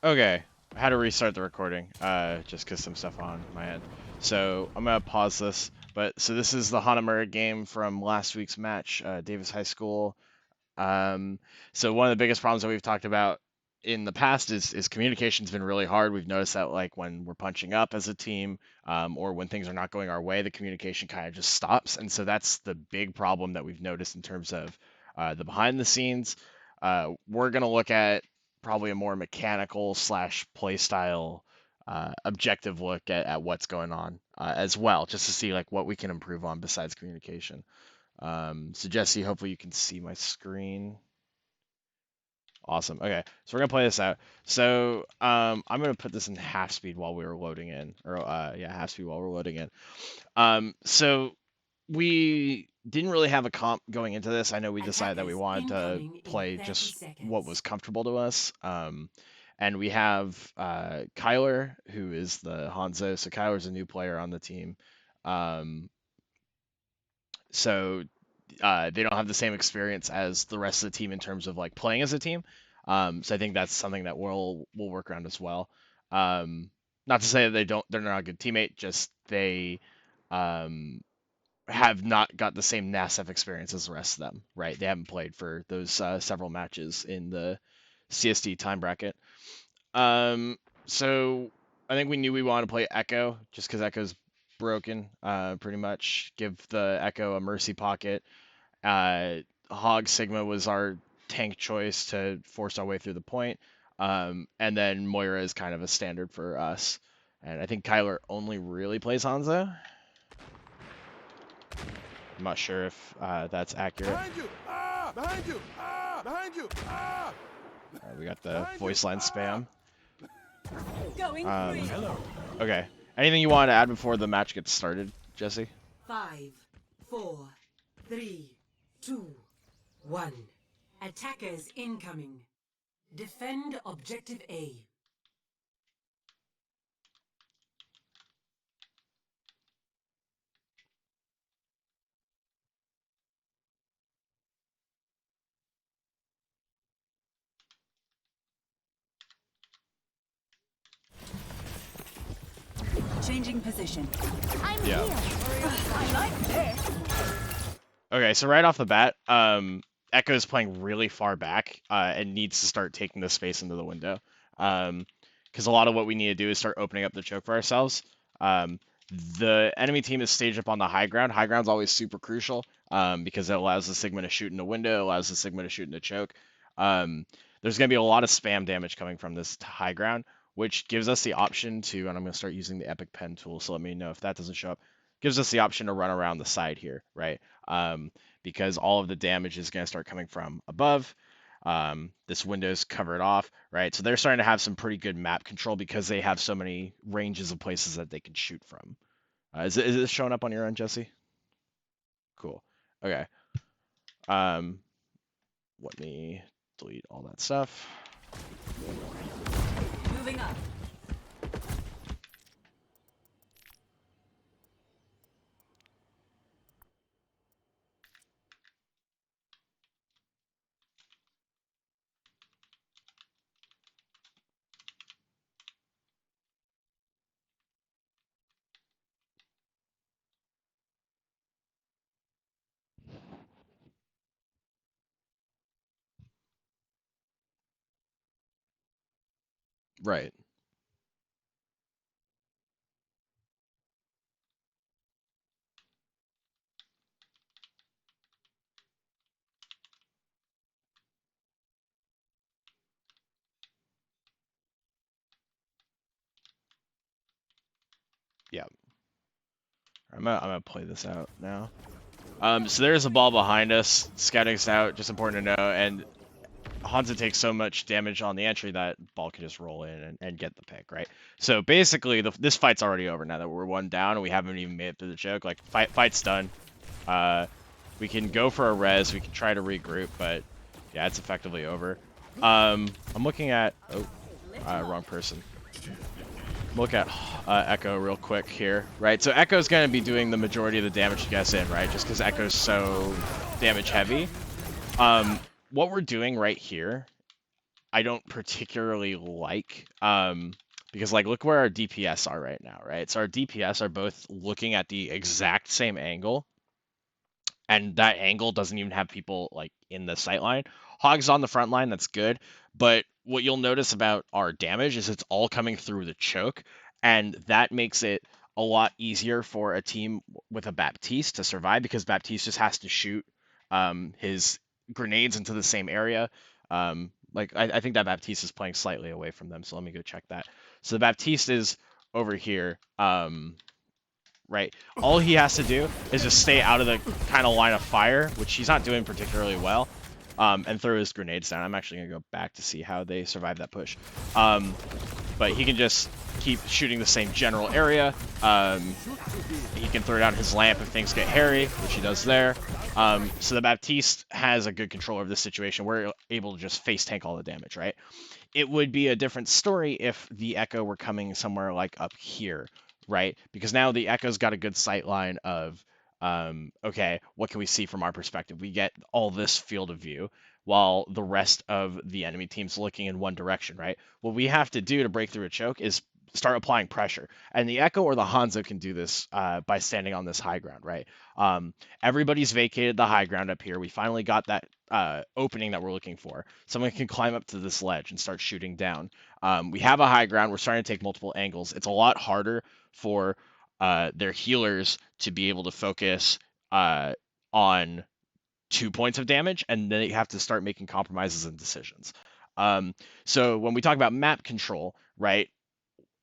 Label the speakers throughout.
Speaker 1: Okay, I had to restart the recording, just because some stuff on my end. So I'm gonna pause this. But so this is the Hanamura game from last week's match, Davis High School. Um, so one of the biggest problems that we've talked about in the past is communication's been really hard. We've noticed that like when we're punching up as a team, or when things are not going our way, the communication kind of just stops. And so that's the big problem that we've noticed in terms of the behind the scenes. We're gonna look at probably a more mechanical slash play style objective look at what's going on as well, just to see like what we can improve on besides communication. So Jesse, hopefully you can see my screen. Awesome. Okay, so we're gonna play this out. So I'm gonna put this in half speed while we were loading in, or yeah, half speed while we're loading in. So we didn't really have a comp going into this. I know we decided that we
Speaker 2: Attackers
Speaker 1: wanted to
Speaker 2: incoming in
Speaker 1: play
Speaker 2: 30
Speaker 1: just what
Speaker 2: seconds.
Speaker 1: was comfortable to us. And we have Kyler, who is the Hanzo. So Kyler's a new player on the team. Um, so they don't have the same experience as the rest of the team in terms of like playing as a team. So I think that's something that we'll work around as well. Not to say that they're not a good teammate, just they um, have not got the same NASF experience as the rest of them, right? They haven't played for those several matches in the CSD time bracket. So I think we knew we wanted to play Echo just because Echo's broken, pretty much. Give the Echo a mercy pocket. uh, Hog Sigma was our tank choice to force our way through the point. And then Moira is kind of a standard for us. And I think Kyler only really plays Hanzo. I'm not sure if that's accurate.
Speaker 3: Behind you! Ah! Behind you! Ah! Behind you! Ah!
Speaker 1: We got the
Speaker 3: Behind
Speaker 1: voice
Speaker 3: you!
Speaker 1: line
Speaker 3: Ah!
Speaker 1: spam.
Speaker 2: Going free.
Speaker 3: Hello.
Speaker 1: Okay. Anything you want to add before the match gets started, Jesse?
Speaker 2: 5, 4, 3, 2, 1. Attackers incoming. Defend objective A. Changing position.
Speaker 4: I'm
Speaker 1: Yeah.
Speaker 4: here.
Speaker 2: I like this.
Speaker 1: Okay, so right off the bat, Echo is playing really far back and needs to start taking the space into the window. Because a lot of what we need to do is start opening up the choke for ourselves. Um, the enemy team is staged up on the high ground. High ground's always super crucial because it allows the Sigma to shoot in the window, allows the Sigma to shoot in the choke. Um, there's going to be a lot of spam damage coming from this high ground, which gives us the option to, and I'm going to start using the Epic Pen tool, so let me know if that doesn't show up, gives us the option to run around the side here, right? Because all of the damage is going to start coming from above. This window's covered off, right? So they're starting to have some pretty good map control because they have so many ranges of places that they can shoot from. Is this showing up on your end, Jesse? Cool. Okay. Um, let me delete all that stuff.
Speaker 2: Moving up.
Speaker 1: Right. Yeah. I'm gonna play this out now. So there's a ball behind us. Scouting's out. Just important to know. And Hanzo takes so much damage on the entry that ball can just roll in and get the pick, right? So basically, this fight's already over now that we're one down and we haven't even made it through the choke. Like, fight's done. We can go for a res. We can try to regroup, but yeah, it's effectively over. I'm looking at... Oh, wrong person. Look at Echo real quick here, right? So Echo's going to be doing the majority of the damage to get us in, right? Just because Echo's so damage heavy. What we're doing right here I don't particularly like. Because like look where our DPS are right now, right? So our DPS are both looking at the exact same angle, and that angle doesn't even have people like in the sight line. Hog's on the front line, that's good, but what you'll notice about our damage is it's all coming through the choke, and that makes it a lot easier for a team with a Baptiste to survive because Baptiste just has to shoot his grenades into the same area. Like I think that Baptiste is playing slightly away from them, so let me go check that. So the Baptiste is over here. Right? All he has to do is just stay out of the kind of line of fire, which he's not doing particularly well, and throw his grenades down. I'm actually going to go back to see how they survive that push. But he can just keep shooting the same general area. He can throw down his lamp if things get hairy, which he does there. So the Baptiste has a good control over this situation. We're able to just face tank all the damage, right? It would be a different story if the Echo were coming somewhere like up here, right? Because now the Echo's got a good sight line of, okay, what can we see from our perspective? We get all this field of view while the rest of the enemy team's looking in one direction, right? What we have to do to break through a choke is start applying pressure. And the Echo or the Hanzo can do this by standing on this high ground, right? Everybody's vacated the high ground up here. We finally got that opening that we're looking for. Someone can climb up to this ledge and start shooting down. We have a high ground. We're starting to take multiple angles. It's a lot harder for their healers to be able to focus on 2 points of damage, and then they have to start making compromises and decisions. So when we talk about map control, right,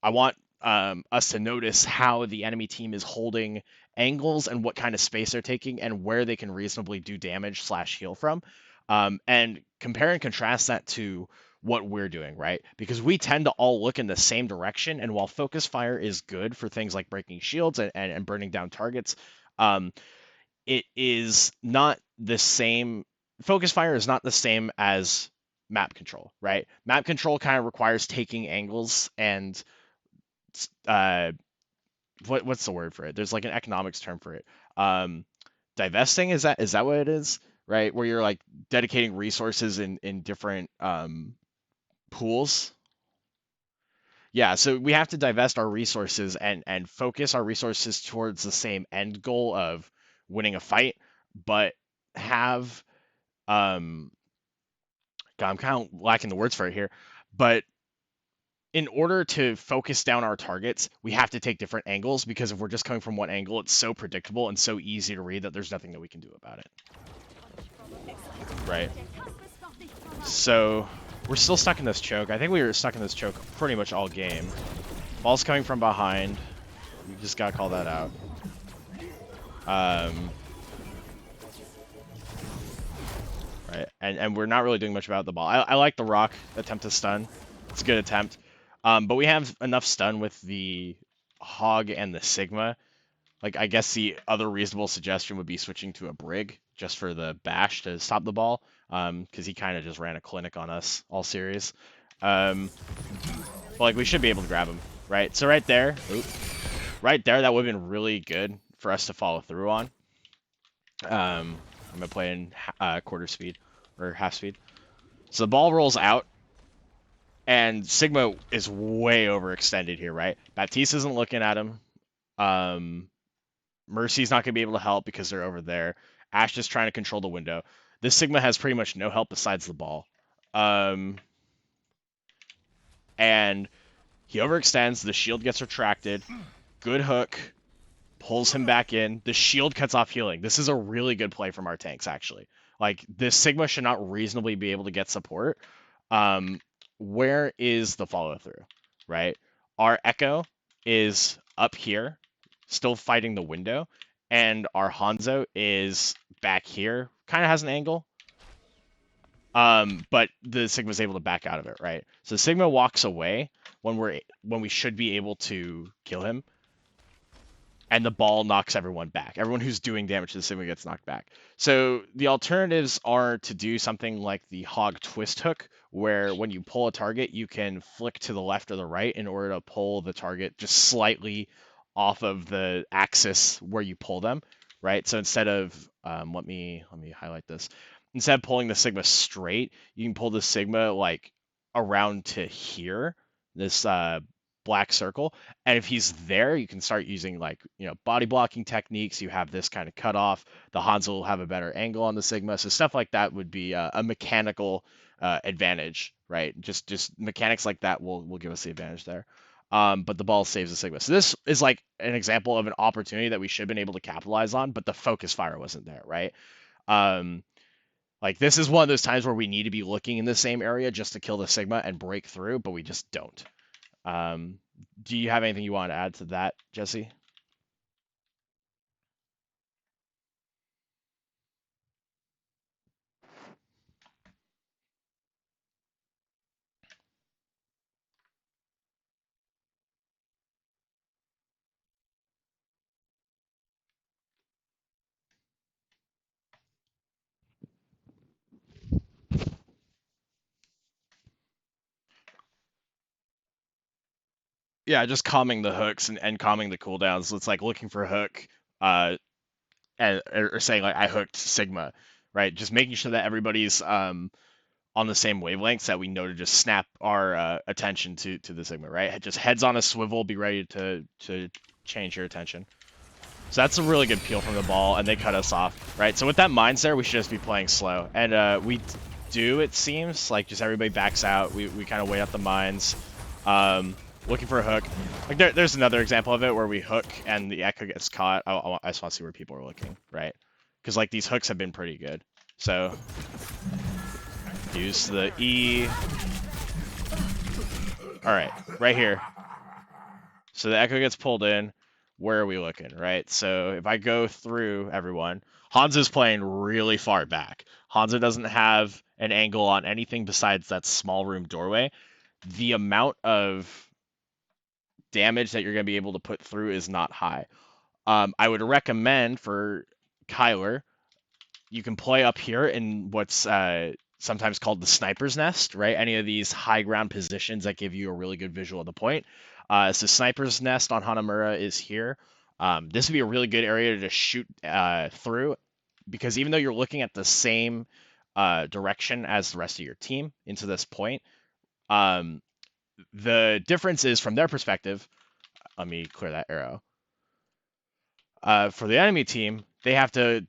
Speaker 1: I want us to notice how the enemy team is holding angles and what kind of space they're taking and where they can reasonably do damage slash heal from. And compare and contrast that to what we're doing, right? Because we tend to all look in the same direction. And while focus fire is good for things like breaking shields and burning down targets, it is not the same. Focus fire is not the same as map control, right? Map control kind of requires taking angles and uh what's the word for it? There's like an economics term for it. Divesting, is that what it is? Right? Where you're like dedicating resources in different pools. Yeah, so we have to divest our resources and focus our resources towards the same end goal of winning a fight, but have um God, I'm kind of lacking the words for it here, but in order to focus down our targets, we have to take different angles because if we're just coming from one angle, it's so predictable and so easy to read that there's nothing that we can do about it. Right? So we're still stuck in this choke. I think we were stuck in this choke pretty much all game. Ball's coming from behind. We just gotta call that out. Right, and we're not really doing much about the ball. I like the rock attempt to stun. It's a good attempt. But we have enough stun with the Hog and the Sigma. Like, I guess the other reasonable suggestion would be switching to a Brig just for the bash to stop the ball. Because he kind of just ran a clinic on us all series. But like, we should be able to grab him, right? So right there, right there, that would have been really good for us to follow through on. I'm gonna play in quarter speed or half speed. So the ball rolls out, and Sigma is way overextended here, right? Baptiste isn't looking at him. Mercy's not gonna be able to help because they're over there. Ash just trying to control the window. This Sigma has pretty much no help besides the ball. And he overextends. The shield gets retracted. Good hook. Pulls him back in. The shield cuts off healing. This is a really good play from our tanks, actually. Like, this Sigma should not reasonably be able to get support. Where is the follow-through, right? Our Echo is up here, still fighting the window, and our Hanzo is back here, kind of has an angle. But the Sigma's able to back out of it, right? So Sigma walks away when we should be able to kill him, and the ball knocks everyone back. Everyone who's doing damage to the Sigma gets knocked back. So the alternatives are to do something like the Hog twist hook, where when you pull a target, you can flick to the left or the right in order to pull the target just slightly off of the axis where you pull them, right? So instead of, let me highlight this. Instead of pulling the Sigma straight, you can pull the Sigma like around to here, this black circle. And if he's there, you can start using like, body blocking techniques. You have this kind of cutoff. The Hanzo will have a better angle on the Sigma. So stuff like that would be a mechanical advantage, right? Just mechanics like that will give us the advantage there. But the ball saves the Sigma. So this is like an example of an opportunity that we should have been able to capitalize on, but the focus fire wasn't there, right? Um, like this is one of those times where we need to be looking in the same area just to kill the Sigma and break through, but we just don't. Um, do you have anything you want to add to that, Jesse? Yeah, just calming the hooks and calming the cooldowns. It's like looking for a hook, uh, or saying like I hooked Sigma, right? Just making sure that everybody's on the same wavelengths that we know to just snap our attention to the Sigma, right? Just heads on a swivel, be ready to change your attention. So that's a really good peel from the ball, and they cut us off, right? So with that mines there, we should just be playing slow. And we do, it seems, like just everybody backs out. We kind of wait out the mines, looking for a hook. Like there's another example of it where we hook and the echo gets caught. I just want to see where people are looking, right? Because like these hooks have been pretty good. So use the E. All right here. So the echo gets pulled in. Where are we looking, right? So if I go through everyone, Hanzo's playing really far back. Hanzo doesn't have an angle on anything besides that small room doorway. The amount of damage that you're going to be able to put through is not high. I would recommend for Kyler, you can play up here in what's sometimes called the sniper's nest, right? Any of these high ground positions that give you a really good visual of the point. So sniper's nest on Hanamura is here. This would be a really good area to just shoot through, because even though you're looking at the same direction as the rest of your team into this point, the difference is from their perspective. Let me clear that arrow. For the enemy team, they have to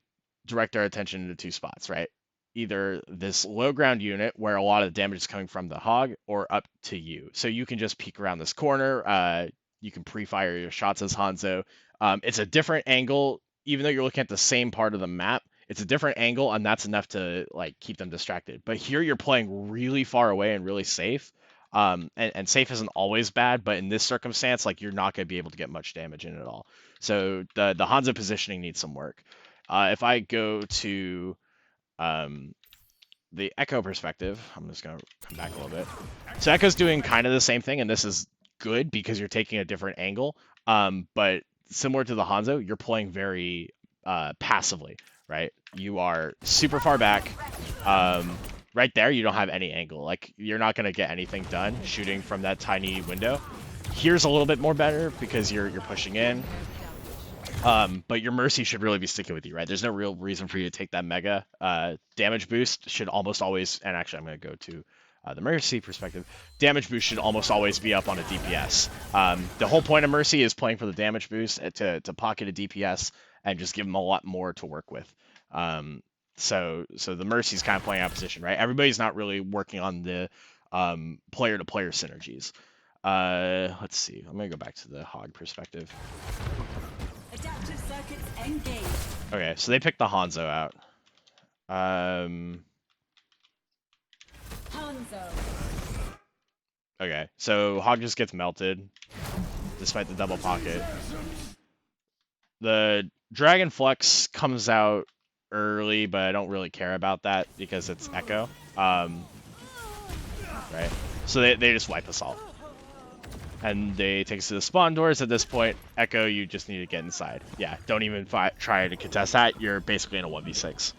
Speaker 1: direct our attention to two spots, right? Either this low ground unit where a lot of the damage is coming from the hog, or up to you. So you can just peek around this corner. You can pre-fire your shots as Hanzo. It's a different angle, even though you're looking at the same part of the map. It's a different angle, and that's enough to like keep them distracted. But here you're playing really far away and really safe. And safe isn't always bad, but in this circumstance, like you're not going to be able to get much damage in at all. So the Hanzo positioning needs some work. If I go to the Echo perspective, I'm just going to come back a little bit. So Echo's doing kind of the same thing, and this is good because you're taking a different angle. But similar to the Hanzo, you're playing very passively, right? You are super far back. Right there, you don't have any angle. Like, you're not going to get anything done shooting from that tiny window. Here's a little bit more better because you're pushing in. But your Mercy should really be sticking with you, right? There's no real reason for you to take that Mega. Damage boost should almost always, and actually I'm going to go to the Mercy perspective. Damage boost should almost always be up on a DPS. The whole point of Mercy is playing for the damage boost to pocket a DPS and just give them a lot more to work with. So the Mercy's kind of playing out of position, right? Everybody's not really working on the player-to-player synergies. Let's see. I'm going to go back to the Hog perspective.
Speaker 2: Adaptive circuits engaged.
Speaker 1: Okay, so they picked the Hanzo out.
Speaker 2: Hanzo.
Speaker 1: Okay, so Hog just gets melted, despite the double pocket. The Dragon Flex comes out early, but I don't really care about that because it's Echo. Right? So they just wipe us all. And they take us to the spawn doors. At this point, Echo, you just need to get inside. Yeah, don't even try to contest that. You're basically in a 1v6.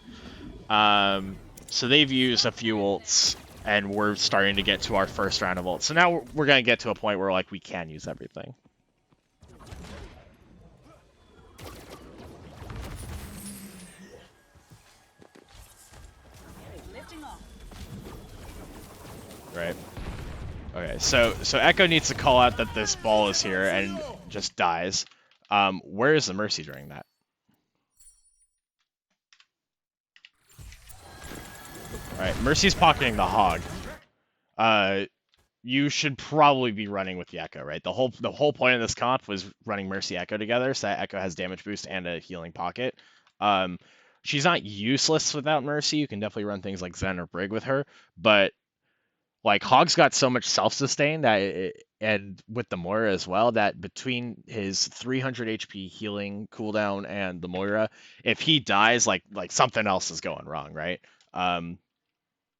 Speaker 1: So they've used a few ults, and we're starting to get to our first round of ults. So now we're going to get to a point where like we can use everything. Right. Okay, so Echo needs to call out that this ball is here and just dies. Where is the Mercy during that? All right, Mercy's pocketing the Hog. You should probably be running with the Echo, right? The whole point of this comp was running Mercy Echo together, so that Echo has damage boost and a healing pocket. Um, she's not useless without Mercy. You can definitely run things like Zen or Brig with her, but like Hog's got so much self-sustain and with the Moira as well, that between his 300 HP healing cooldown and the Moira, if he dies, like something else is going wrong, right? Um,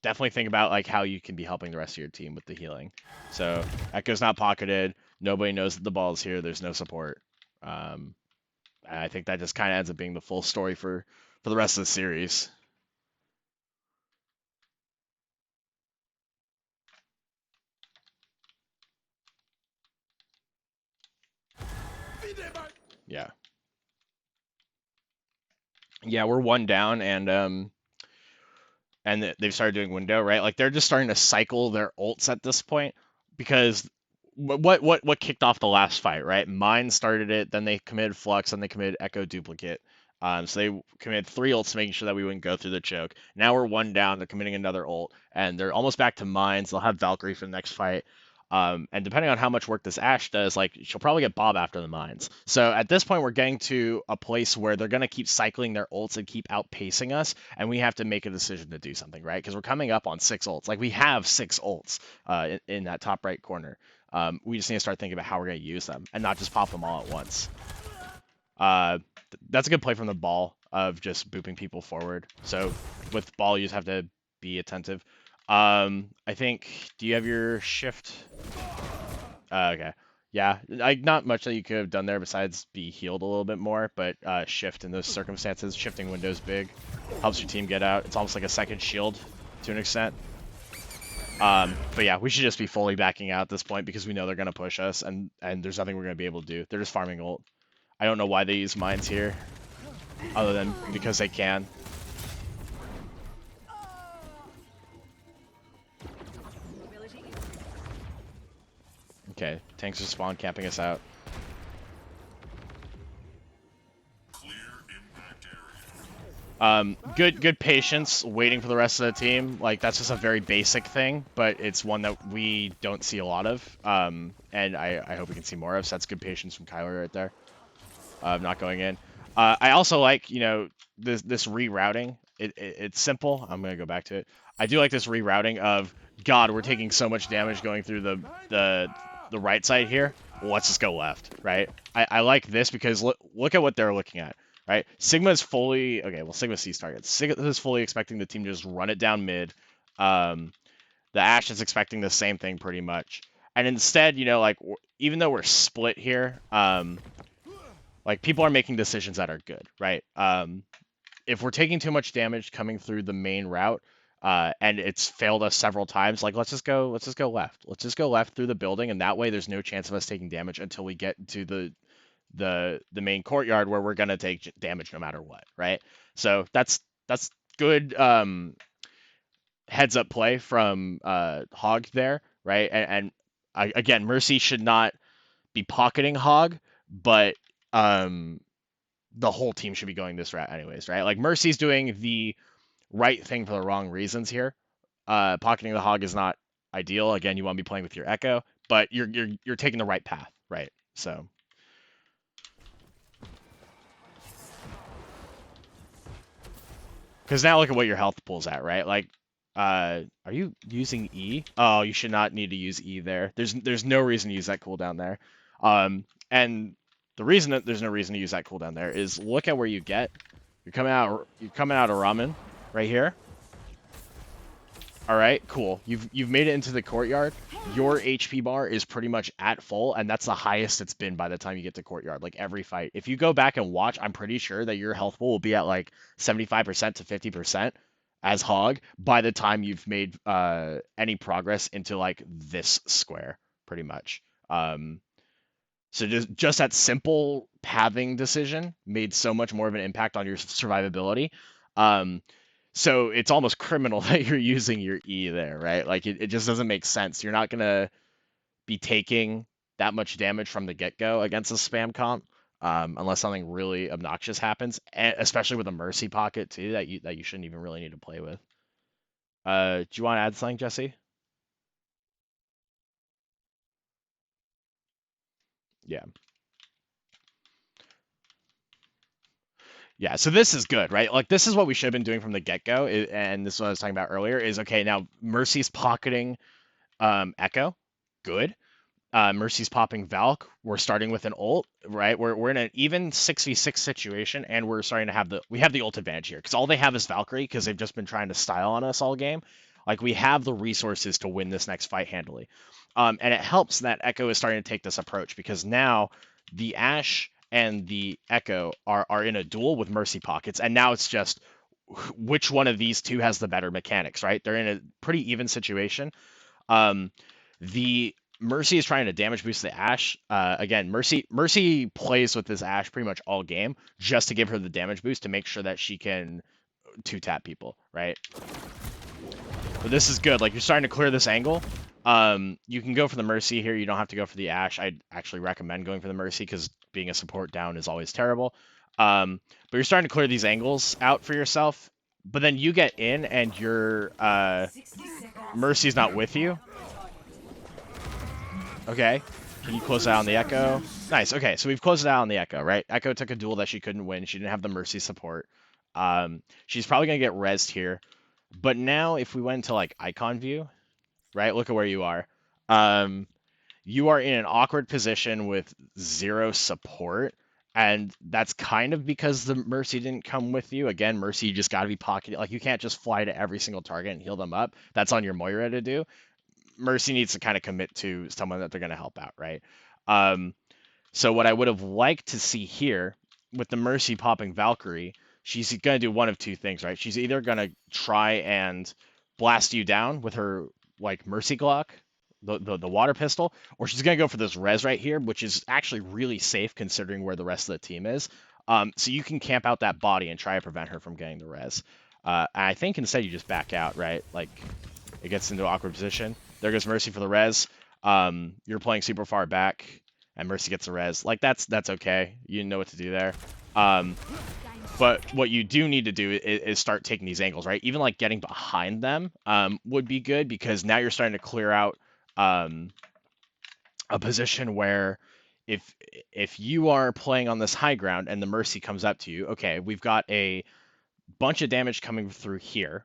Speaker 1: Definitely think about like how you can be helping the rest of your team with the healing. So Echo's not pocketed. Nobody knows that the ball's here. There's no support. Um, and I think that just kind of ends up being the full story for the rest of the series. Yeah. Yeah, we're one down, and they've started doing window, right? Like they're just starting to cycle their ults at this point because what kicked off the last fight, right? Mine started it, then they committed Flux, then they committed Echo Duplicate. So they committed 3 ults, making sure that we wouldn't go through the choke. Now we're one down. They're committing another ult, and they're almost back to mines. They'll have Valkyrie for the next fight. And depending on how much work this Ashe does, like she'll probably get Bob after the mines. So at this point, we're getting to a place where they're gonna keep cycling their ults and keep outpacing us, and we have to make a decision to do something, right? Because we're coming up on 6 ults. Like we have 6 ults in that top right corner. We just need to start thinking about how we're gonna use them and not just pop them all at once. Uh, that's a good play from the ball of just booping people forward. So with ball, you just have to be attentive. I think. Do you have your shift? Okay. Yeah, like not much that you could have done there besides be healed a little bit more, but shift in those circumstances, shifting windows big, helps your team get out. It's almost like a second shield to an extent. But yeah, we should just be fully backing out at this point because we know they're gonna push us, and there's nothing we're gonna be able to do. They're just farming ult. I don't know why they use mines here, other than because they can. Okay, tanks just spawn camping us out. Good patience, waiting for the rest of the team. Like that's just a very basic thing, but it's one that we don't see a lot of. And I hope we can see more of. So that's good patience from Kyler right there. Not going in. I also like this rerouting. It's simple. I'm gonna go back to it. I do like this rerouting of God. We're taking so much damage going through the right side here. Well, let's just go left, right? I like this because look at what they're looking at. Right, Sigma's fully okay. Well, Sigma sees targets. Sigma is fully expecting the team to just run it down mid. The Ashe is expecting the same thing pretty much, and instead, like even though we're split here, like people are making decisions that are good, right? If we're taking too much damage coming through the main route, and it's failed us several times, like let's just go left. Let's just go left through the building, and that way there's no chance of us taking damage until we get to the main courtyard where we're gonna take damage no matter what, right? So that's good heads up play from Hog there, right? And again, Mercy should not be pocketing Hog, but the whole team should be going this route anyways, right? Like Mercy's doing the right thing for the wrong reasons here. Pocketing the Hog is not ideal. Again, you want to be playing with your Echo, but you're taking the right path, right? So. Because now look at what your health pool's at, right? Like, are you using E? Oh, you should not need to use E there. There's no reason to use that cooldown there. And the reason that there's no reason to use that cooldown there is look at where you get. You're coming out of ramen right here. All right, cool. You've made it into the courtyard. Your HP bar is pretty much at full, and that's the highest it's been by the time you get to courtyard. Like every fight, if you go back and watch, I'm pretty sure that your health pool will be at like 75% to 50% as Hog by the time you've made any progress into like this square, pretty much. So just that simple pathing decision made so much more of an impact on your survivability. So it's almost criminal that you're using your E there, right? Like it just doesn't make sense. You're not gonna be taking that much damage from the get-go against a spam comp, unless something really obnoxious happens, and especially with a mercy pocket too that you shouldn't even really need to play with. Do you want to add something, Jesse? Yeah. Yeah, so this is good, right? Like this is what we should have been doing from the get-go, and this is what I was talking about earlier. Is okay now. Mercy's pocketing Echo, good. Mercy's popping Valk. We're starting with an ult, right? We're in an even 6v6 situation, and we're starting to have the ult advantage here because all they have is Valkyrie because they've just been trying to style on us all game. Like we have the resources to win this next fight handily, and it helps that Echo is starting to take this approach because now the Ashe and the Echo are in a duel with Mercy pockets, and now it's just which one of these two has the better mechanics, right? They're in a pretty even situation. Um, the Mercy is trying to damage boost the Ashe. Again, Mercy plays with this Ashe pretty much all game just to give her the damage boost to make sure that she can two tap people, right? But this is good. Like you're starting to clear this angle. You can go for the Mercy here. You don't have to go for the Ashe. I'd actually recommend going for the Mercy because being a support down is always terrible. But you're starting to clear these angles out for yourself. But then you get in and your
Speaker 2: 60 seconds.
Speaker 1: Mercy's not with you. Okay. Can you close it out on the Echo? Nice. Okay, so we've closed it out on the Echo, right? Echo took a duel that she couldn't win. She didn't have the Mercy support. She's probably gonna get rezzed here. But now, if we went into like icon view, right? Look at where you are. Um, you are in an awkward position with zero support, and that's kind of because the Mercy didn't come with you. Again, Mercy, you just got to be pocketed. Like you can't just fly to every single target and heal them up. That's on your Moira to do. Mercy needs to kind of commit to someone that they're going to help out, right? Um, so what I would have liked to see here with the Mercy popping Valkyrie, she's going to do one of two things, right? She's either going to try and blast you down with her like Mercy Glock, the water pistol, or she's going to go for this res right here, which is actually really safe considering where the rest of the team is. So you can camp out that body and try to prevent her from getting the res. I think instead you just back out, right? Like it gets into an awkward position. There goes Mercy for the res. You're playing super far back, and Mercy gets the res. Like that's okay. You know what to do there. Um, but what you do need to do is start taking these angles, right? Even like getting behind them would be good because now you're starting to clear out um, a position where if you are playing on this high ground and the Mercy comes up to you, okay, we've got a bunch of damage coming through here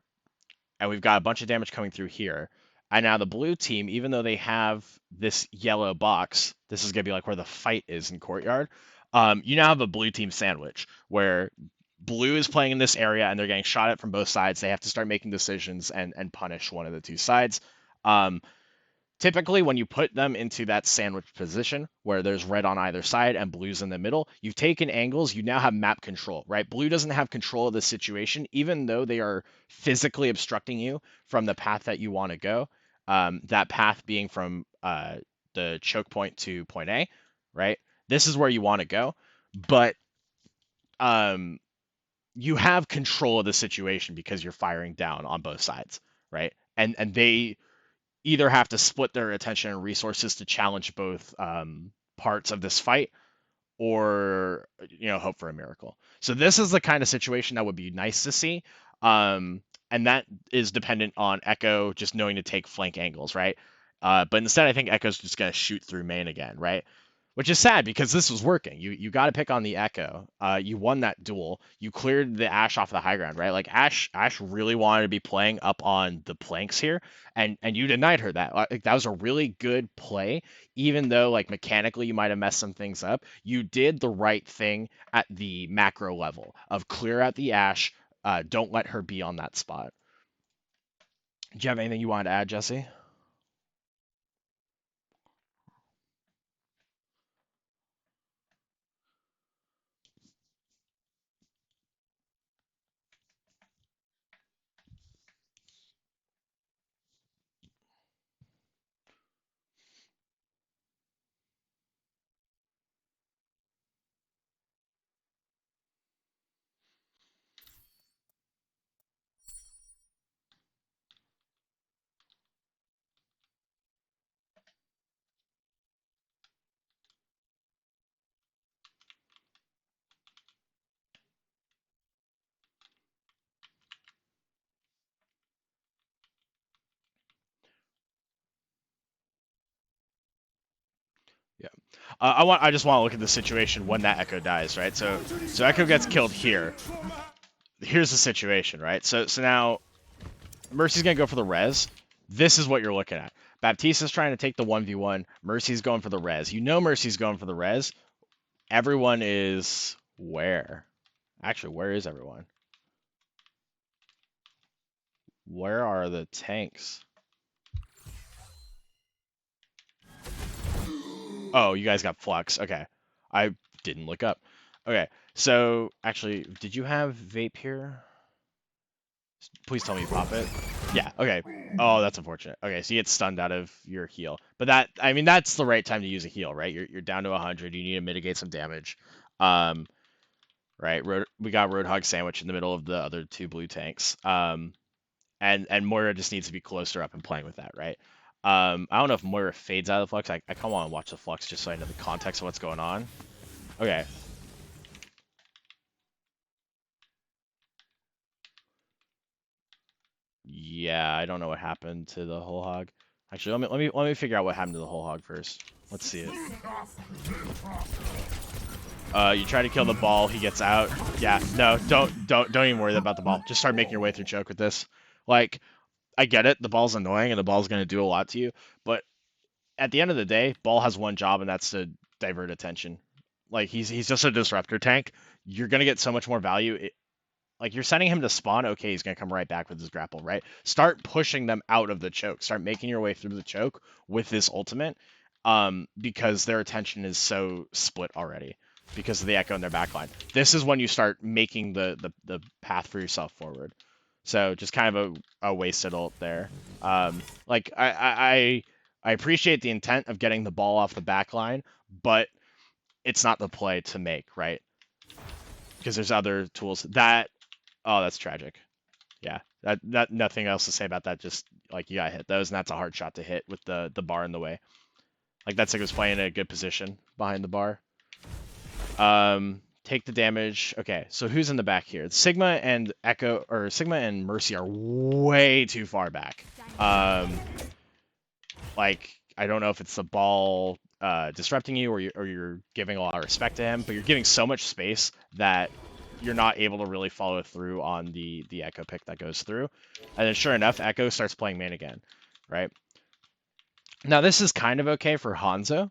Speaker 1: and we've got a bunch of damage coming through here. And now the blue team, even though they have this yellow box, this is gonna be like where the fight is in courtyard. You now have a blue team sandwich where blue is playing in this area and they're getting shot at from both sides. They have to start making decisions and punish one of the two sides. Um, Typically, when you put them into that sandwich position where there's red on either side and blue's in the middle, you've taken angles, you now have map control, right? Blue doesn't have control of the situation, even though they are physically obstructing you from the path that you want to go. That path being from the choke point to point A, right? This is where you want to go, but um, you have control of the situation because you're firing down on both sides, right? And they either have to split their attention and resources to challenge both parts of this fight or hope for a miracle. So this is the kind of situation that would be nice to see, and that is dependent on Echo just knowing to take flank angles, right? But instead I think Echo's just going to shoot through main again, right? Which is sad because this was working. You got to pick on the Echo. You won that duel. You cleared the Ashe off the high ground, right? Like Ashe really wanted to be playing up on the planks here, and you denied her that. Like that was a really good play, even though like mechanically you might have messed some things up. You did the right thing at the macro level of clear out the Ashe. Don't let her be on that spot. Do you have anything you wanted to add, Jesse? Yeah. I just want to look at the situation when that Echo dies, right? So Echo gets killed here. Here's the situation, right? So now Mercy's gonna go for the res. This is what you're looking at. Baptista's trying to take the 1v1. Mercy's going for the res. You know Mercy's going for the res. Everyone is where? Actually, where is everyone? Where are the tanks? Oh, you guys got flux. Okay. I didn't look up. Okay. So, actually, did you have vape here? Please tell me you pop it. Yeah, okay. Oh, that's unfortunate. Okay, so you get stunned out of your heal. But that, I mean, that's the right time to use a heal, right? You're down to 100. You need to mitigate some damage. Um, right? We got Roadhog Sandwich in the middle of the other two blue tanks. And Moira just needs to be closer up and playing with that, right? I don't know if Moira fades out of the flux. I kind of want to watch the flux just so I know the context of what's going on. Okay. Yeah, I don't know what happened to the whole hog. Actually, let me figure out what happened to the whole hog first. Let's see it. You try to kill the ball, he gets out. Yeah, no, don't even worry about the ball. Just start making your way through choke with this. Like, I get it, the ball's annoying and the ball's gonna do a lot to you, but at the end of the day, ball has one job and that's to divert attention. Like he's just a disruptor tank. You're gonna get so much more value. Like you're sending him to spawn, okay, he's gonna come right back with his grapple, right? Start pushing them out of the choke. Start making your way through the choke with this ultimate, because their attention is so split already because of the echo in their backline. This is when you start making the path for yourself forward. So just kind of a wasted ult there. Like I appreciate the intent of getting the ball off the back line, but it's not the play to make, right? Because there's other tools that. Oh, that's tragic. Yeah, that nothing else to say about that. Just like you got hit those, and that's a hard shot to hit with the bar in the way. Like that Sig was playing in a good position behind the bar. Take the damage. Okay, so who's in the back here? Sigma and Echo, or Sigma and Mercy are way too far back. Like I don't know if it's the ball disrupting you or you're giving a lot of respect to him, but you're giving so much space that you're not able to really follow through on the Echo pick that goes through. And then sure enough, Echo starts playing main again, right? Now this is kind of okay for Hanzo,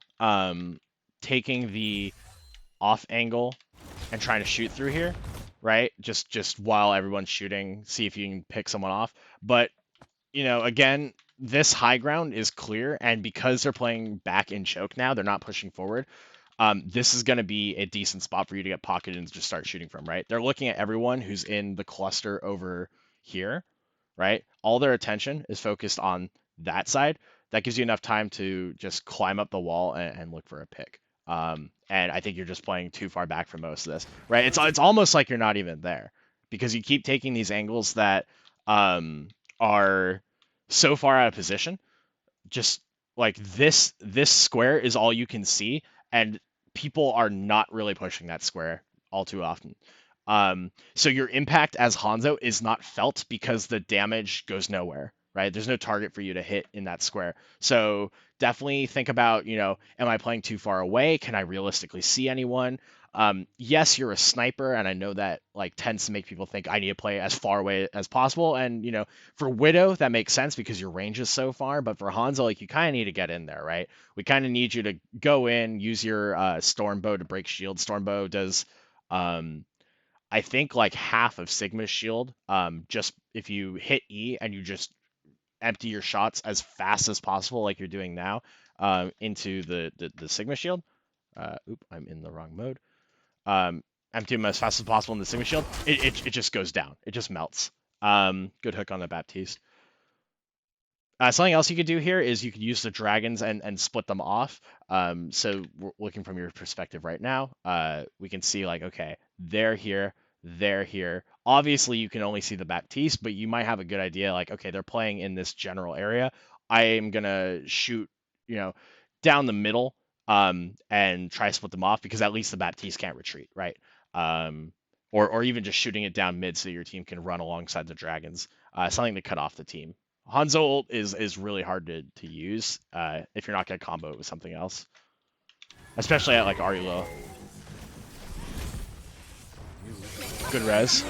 Speaker 1: taking the off angle and trying to shoot through here, right? Just while everyone's shooting, see if you can pick someone off. But you know, again, this high ground is clear, and because they're playing back in choke now, they're not pushing forward. This is going to be a decent spot for you to get pocketed and just start shooting from, right? They're looking at everyone who's in the cluster over here, right? All their attention is focused on that side. That gives you enough time to just climb up the wall and look for a pick. And I think you're just playing too far back for most of this, right? It's almost like you're not even there because you keep taking these angles that are so far out of position. Just like this square is all you can see, and people are not really pushing that square all too often. So your impact as Hanzo is not felt because the damage goes nowhere, right? There's no target for you to hit in that square. So definitely think about, am I playing too far away? Can I realistically see anyone? Yes, you're a sniper, and I know that like tends to make people think I need to play as far away as possible. And for Widow, that makes sense because your range is so far. But for Hanzo, like you kind of need to get in there, right? We kind of need you to go in, use your Stormbow to break shield. Stormbow does, I think, like half of Sigma's shield. Just if you hit E and you just empty your shots as fast as possible, like you're doing now, into the Sigma shield. I'm in the wrong mode. Empty them as fast as possible in the Sigma shield. It just goes down. It just melts. Good hook on the Baptiste. Something else you could do here is you could use the dragons and split them off. So we're looking from your perspective right now. We can see like, okay, they're here, they're here. Obviously, you can only see the Baptiste, but you might have a good idea like, okay, they're playing in this general area. I am gonna shoot, you know, down the middle, and try to split them off because at least the Baptiste can't retreat, right? Or even just shooting it down mid so your team can run alongside the dragons. Something to cut off the team. Hanzo ult is really hard to use if you're not going to combo it with something else. especially at like Ari low. Good res.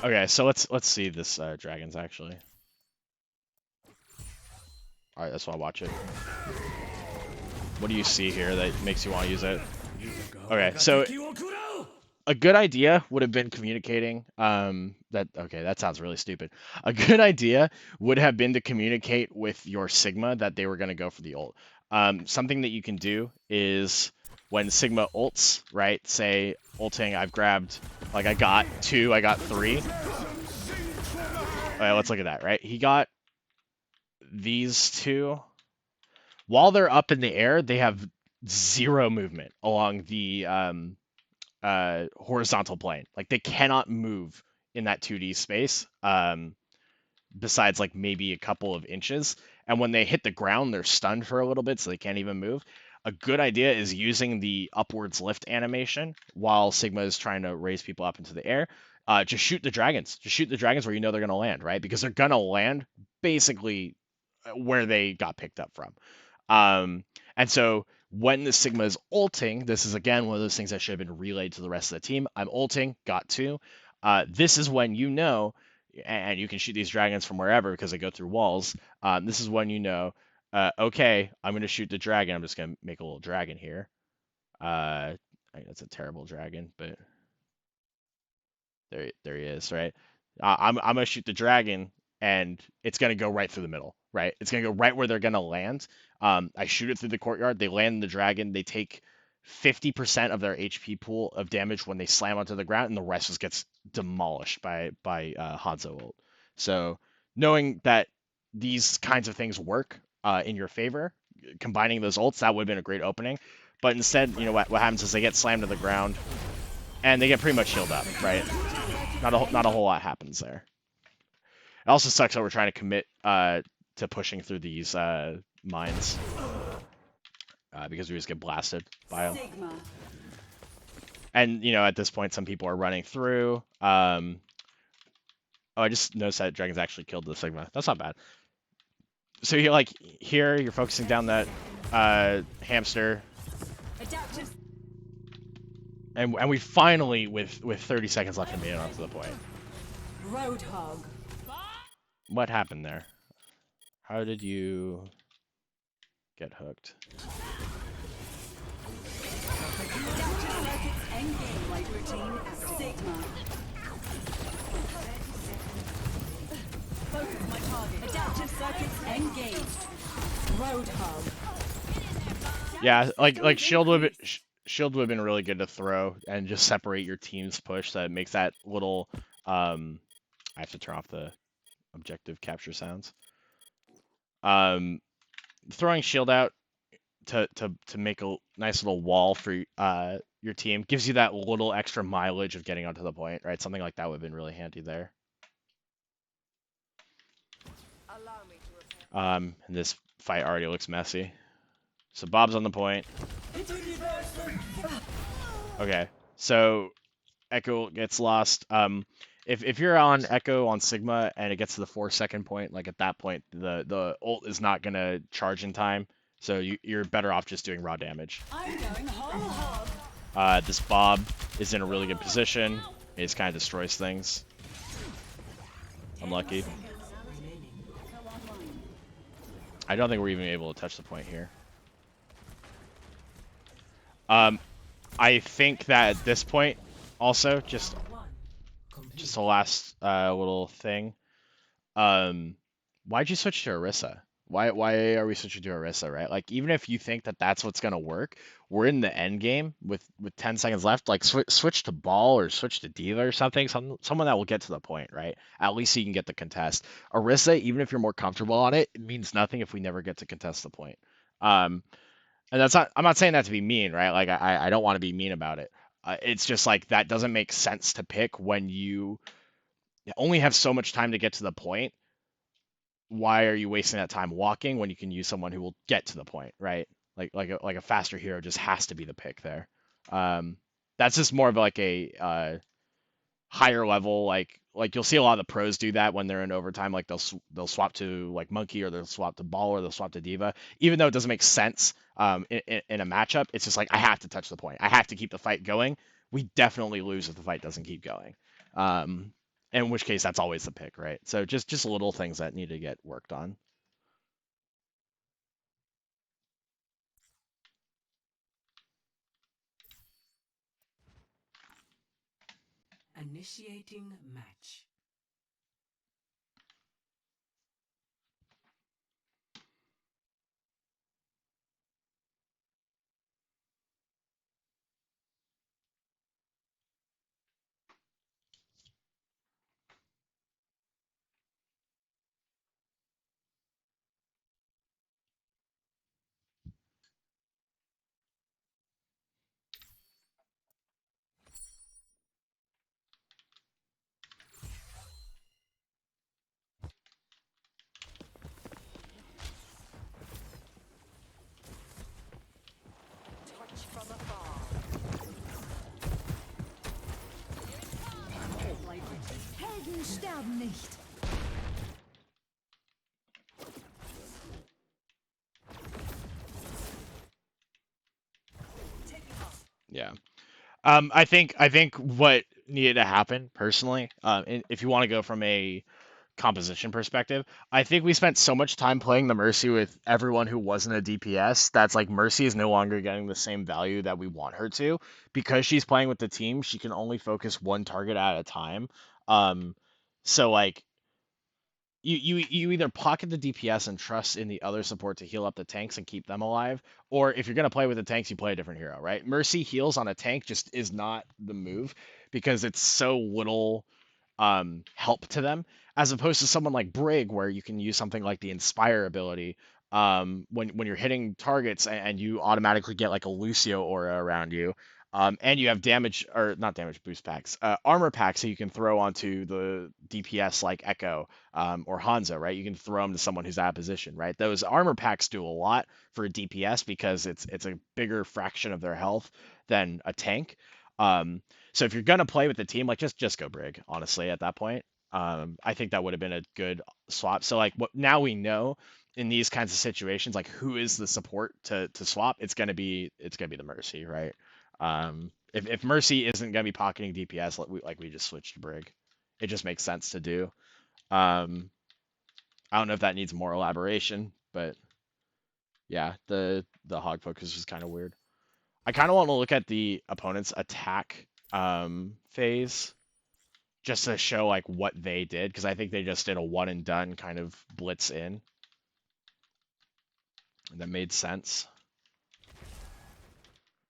Speaker 1: Okay, so let's see this dragons actually. All right, that's why I watch it. What do you see here that makes you want to use it? Okay, so a good idea would have been communicating. That sounds really stupid. A good idea would have been to communicate with your Sigma that they were going to go for the ult. Something that you can do is when Sigma ults, right? Say ulting, I've grabbed, like I got 2, I got 3. All right, let's look at that, right? He got these 2. While they're up in the air, they have 0 movement along the horizontal plane. Like they cannot move in that 2D space, besides like maybe a couple of inches. And when they hit the ground, they're stunned for a little bit, so they can't even move. A good idea is using the upwards lift animation while Sigma is trying to raise people up into the air. Just shoot the dragons. Just shoot the dragons where you know they're going to land, right? Because they're going to land basically where they got picked up from. And so when the Sigma is ulting, this is again one of those things that should have been relayed to the rest of the team. I'm ulting, got 2. This is when you know, and you can shoot these dragons from wherever because they go through walls. This is when you know, okay, I'm going to shoot the dragon. I'm just going to make a little dragon here. That's a terrible dragon, but there he is, right? I'm going to shoot the dragon, and it's going to go right through the middle, right? It's going to go right where they're going to land. I shoot it through the courtyard. They land the dragon. They take 50% of their HP pool of damage when they slam onto the ground, and the rest just gets demolished by Hanzo ult. So knowing that these kinds of things work in your favor, combining those ults, that would have been a great opening. But instead, you know what happens is they get slammed to the ground, and they get pretty much healed up, right? Not a whole lot happens there. It also sucks that we're trying to commit to pushing through these mines because we just get blasted by them. And at this point, some people are running through. Oh, I just noticed that dragons actually killed the Sigma. That's not bad. So you're like here, you're focusing down that hamster. And we finally, with 30 seconds left, made it onto the point.
Speaker 2: Roadhog.
Speaker 1: What happened there? How did you get hooked?
Speaker 2: Focus my target. Adaptive circuits engaged. Roadhog.
Speaker 1: Yeah, like shield would have been really good to throw and just separate your team's push so it makes that little I have to turn off the objective capture sounds. Throwing shield out to make a nice little wall for your team gives you that little extra mileage of getting onto the point, right? Something like that would have been really handy there. And this fight already looks messy. So Bob's on the point. Okay, so Echo gets lost. If you're on Echo on Sigma and it gets to the 4-second point, like at that point, the ult is not gonna charge in time, so you're better off just doing raw damage.
Speaker 2: I'm going whole hog.
Speaker 1: This Bob is in a really good position. He just kind of destroys things. Unlucky. I don't think we're even able to touch the point here. I think that at this point, also, just the last little thing. Why'd you switch to Orisa? Why are we switching to Orisa, right? Like, even if you think that that's what's gonna work, we're in the end game with 10 seconds left. Like, switch to Ball or switch to Diva or something. Someone that will get to the point, right? At least so you can get the contest. Orisa, even if you're more comfortable on it, it means nothing if we never get to contest the point. And that's not. I'm not saying that to be mean, right? Like, I don't want to be mean about it. It's just like that doesn't make sense to pick when you only have so much time to get to the point. Why are you wasting that time walking when you can use someone who will get to the point, right? Like a faster hero just has to be the pick there. That's just more of like a higher level like you'll see a lot of the pros do that when they're in overtime. Like they'll swap to like Monkey, or they'll swap to Ball, or they'll swap to Diva, even though it doesn't make sense in a matchup. It's just like I have to touch the point. I have to keep the fight going. We definitely lose if the fight doesn't keep going. Um, in which case that's always the pick, right? So just little things that need to get worked on.
Speaker 2: Initiating match. Touch from afar.
Speaker 4: Helden sterben nicht.
Speaker 1: Yeah. I think what needed to happen personally, if you want to go from a composition perspective, I think we spent so much time playing the Mercy with everyone who wasn't a DPS that's like Mercy is no longer getting the same value that we want her to, because she's playing with the team. She can only focus one target at a time. Um, so like you either pocket the DPS and trust in the other support to heal up the tanks and keep them alive, or if you're gonna play with the tanks, you play a different hero, right? Mercy heals on a tank just is not the move because it's so little help to them, as opposed to someone like Brig, where you can use something like the Inspire ability when you're hitting targets, and you automatically get like a Lucio aura around you. And you have damage, or not damage boost packs, armor packs that you can throw onto the DPS like Echo or Hanzo, right? You can throw them to someone who's out of position, right? Those armor packs do a lot for a DPS because it's a bigger fraction of their health than a tank. Um, so if you're gonna play with the team, like just go Brig, honestly, at that point. I think that would have been a good swap. So like what now we know in these kinds of situations, like who is the support to swap? It's gonna be the Mercy, right? If Mercy isn't gonna be pocketing DPS, like we just switched to Brig. It just makes sense to do. Um, I don't know if that needs more elaboration, but yeah, the hog focus is kind of weird. I kind of want to look at the opponent's attack phase just to show like what they did, because I think they just did a one and done kind of blitz in. And that made sense.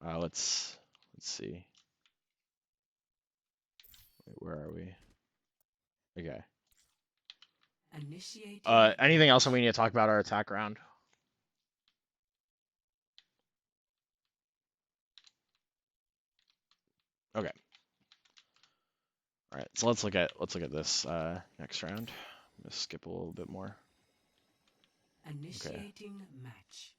Speaker 1: Let's see. Wait, where are we? Okay.
Speaker 2: Initiating
Speaker 1: Anything else that
Speaker 2: match.
Speaker 1: we need to talk about our attack round? Okay. All right. So let's look at this next round. I'm gonna skip a little bit more. Okay.
Speaker 2: Initiating match.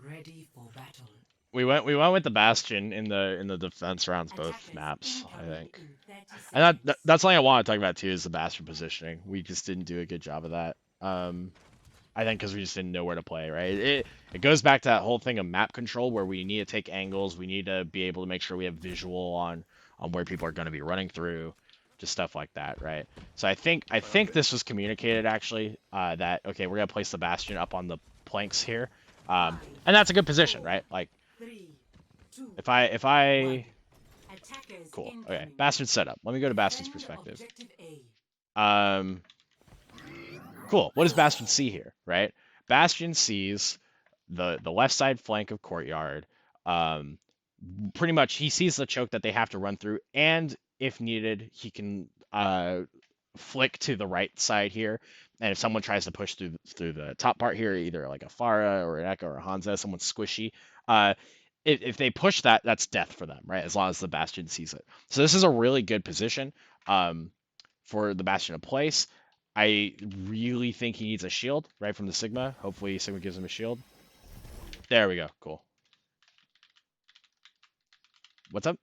Speaker 2: Ready for battle.
Speaker 1: We went with the Bastion in the defense rounds both
Speaker 2: Attackers
Speaker 1: maps, I
Speaker 2: incoming
Speaker 1: think.
Speaker 2: in 30
Speaker 1: And that,
Speaker 2: seconds.
Speaker 1: that that's something I want to talk about too, is the Bastion positioning. We just didn't do a good job of that. I think because we just didn't know where to play, right? It goes back to that whole thing of map control, where we need to take angles, we need to be able to make sure we have visual on where people are going to be running through, just stuff like that, right? So I think this was communicated actually, that okay, we're gonna place the Bastion up on the planks here,
Speaker 2: Five,
Speaker 1: and that's a good position,
Speaker 2: 4,
Speaker 1: right? Like
Speaker 2: 3, 2,
Speaker 1: if I
Speaker 2: 1. Attackers
Speaker 1: cool, okay,
Speaker 2: incoming.
Speaker 1: Bastion setup. Let me go to Bastion's
Speaker 2: Defend
Speaker 1: perspective.
Speaker 2: objective A.
Speaker 1: Um, cool. What does Bastion see here, right? Bastion sees the left side flank of courtyard. Um, Pretty much he sees the choke that they have to run through, and if needed, he can flick to the right side here. And if someone tries to push through the top part here, either like a Pharah or an Echo or a Hansa, someone squishy, uh, if they push that, that's death for them, right? As long as the Bastion sees it. So this is a really good position um, for the Bastion to place. I really think he needs a shield right from the Sigma. Hopefully Sigma gives him a shield. There we go. Cool. What's up?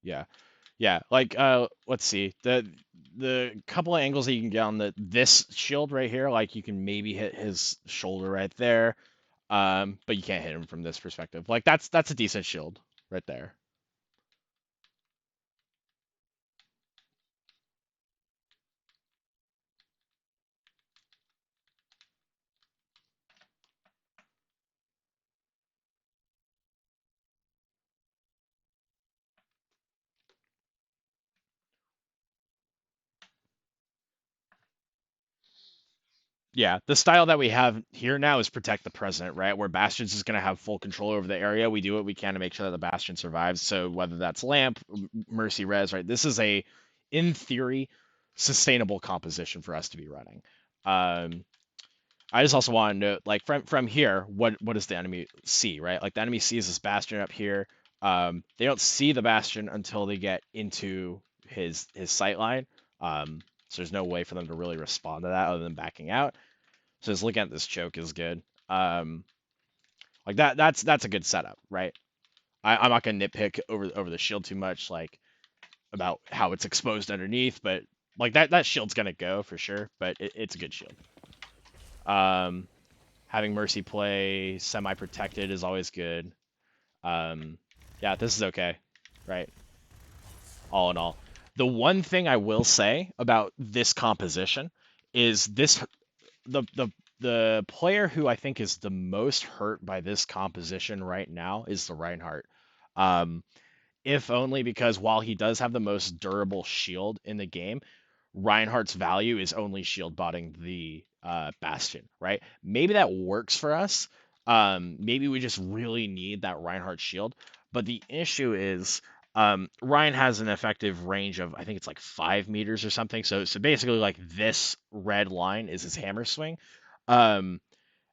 Speaker 1: Yeah. Yeah, like let's see. The couple of angles that you can get on this shield right here, like you can maybe hit his shoulder right there. But you can't hit him from this perspective. Like that's a decent shield right there. Yeah, the style that we have here now is protect the president, right? Where Bastions is going to have full control over the area. We do what we can to make sure that the Bastion survives. So whether that's Lamp, Mercy Res, right? This is a, in theory, sustainable composition for us to be running. Um, I just also want to note, like from here, what does the enemy see, right? Like the enemy sees this Bastion up here. They don't see the Bastion until they get into his sight line. So there's no way for them to really respond to that other than backing out. So just looking at this choke is good. Like that's a good setup, right? I'm not gonna nitpick over the shield too much, like about how it's exposed underneath, but like that shield's gonna go for sure, but it's a good shield. Um, Having Mercy play semi-protected is always good. Um, yeah, this is okay, right? All in all, the one thing I will say about this composition is the player who I think is the most hurt by this composition right now is the Reinhardt. Um, if only because while he does have the most durable shield in the game, Reinhardt's value is only shield botting the Bastion, right? Maybe that works for us. Maybe we just really need that Reinhardt shield. But the issue is Ryan has an effective range of I think it's like 5 meters or something. So basically like this red line is his hammer swing. Um,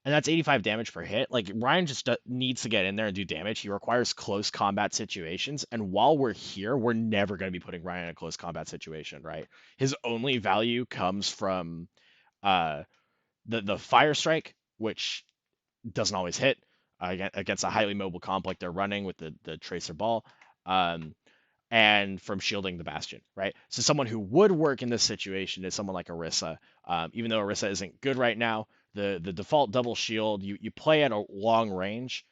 Speaker 1: and that's 85 damage per hit. Like Ryan just needs to get in there and do damage. He requires close combat situations, and while we're here, we're never going to be putting Ryan in a close combat situation, right? His only value comes from uh the fire strike, which doesn't always hit against a highly mobile comp like they're running with the tracer ball. Um, and from shielding the Bastion, right? So someone who would work in this situation is someone like Orisa. Even though Orisa isn't good right now, the default double shield you play at a long range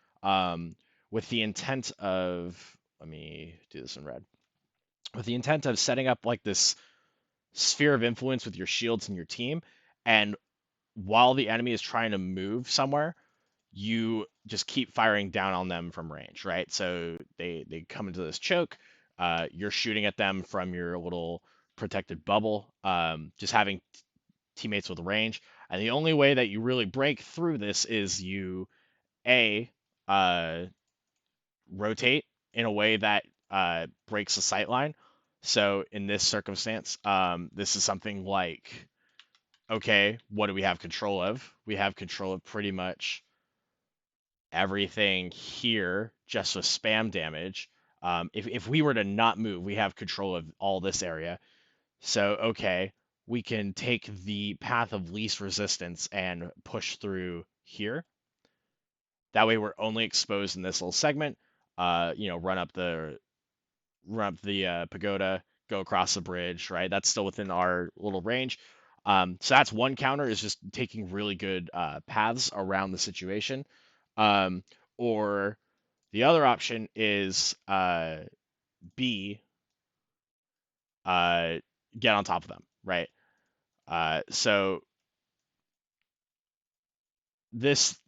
Speaker 1: with the intent of let me do this in red with the intent of setting up like this sphere of influence with your shields and your team, and while the enemy is trying to move somewhere, you just keep firing down on them from range, right? So they come into this choke. You're shooting at them from your little protected bubble. Just having teammates with range, and the only way that you really break through this is you a uh, rotate in a way that breaks the sight line. So in this circumstance, this is something like, okay, what do we have control of? We have control of pretty much everything here just with spam damage. If we were to not move, we have control of all this area. So, okay, we can take the path of least resistance and push through here. That way we're only exposed in this little segment. Run up the pagoda, go across the bridge, right? That's still within our little range. So that's one counter is just taking really good paths around the situation. Or the other option is B, uh, get on top of them, right? So this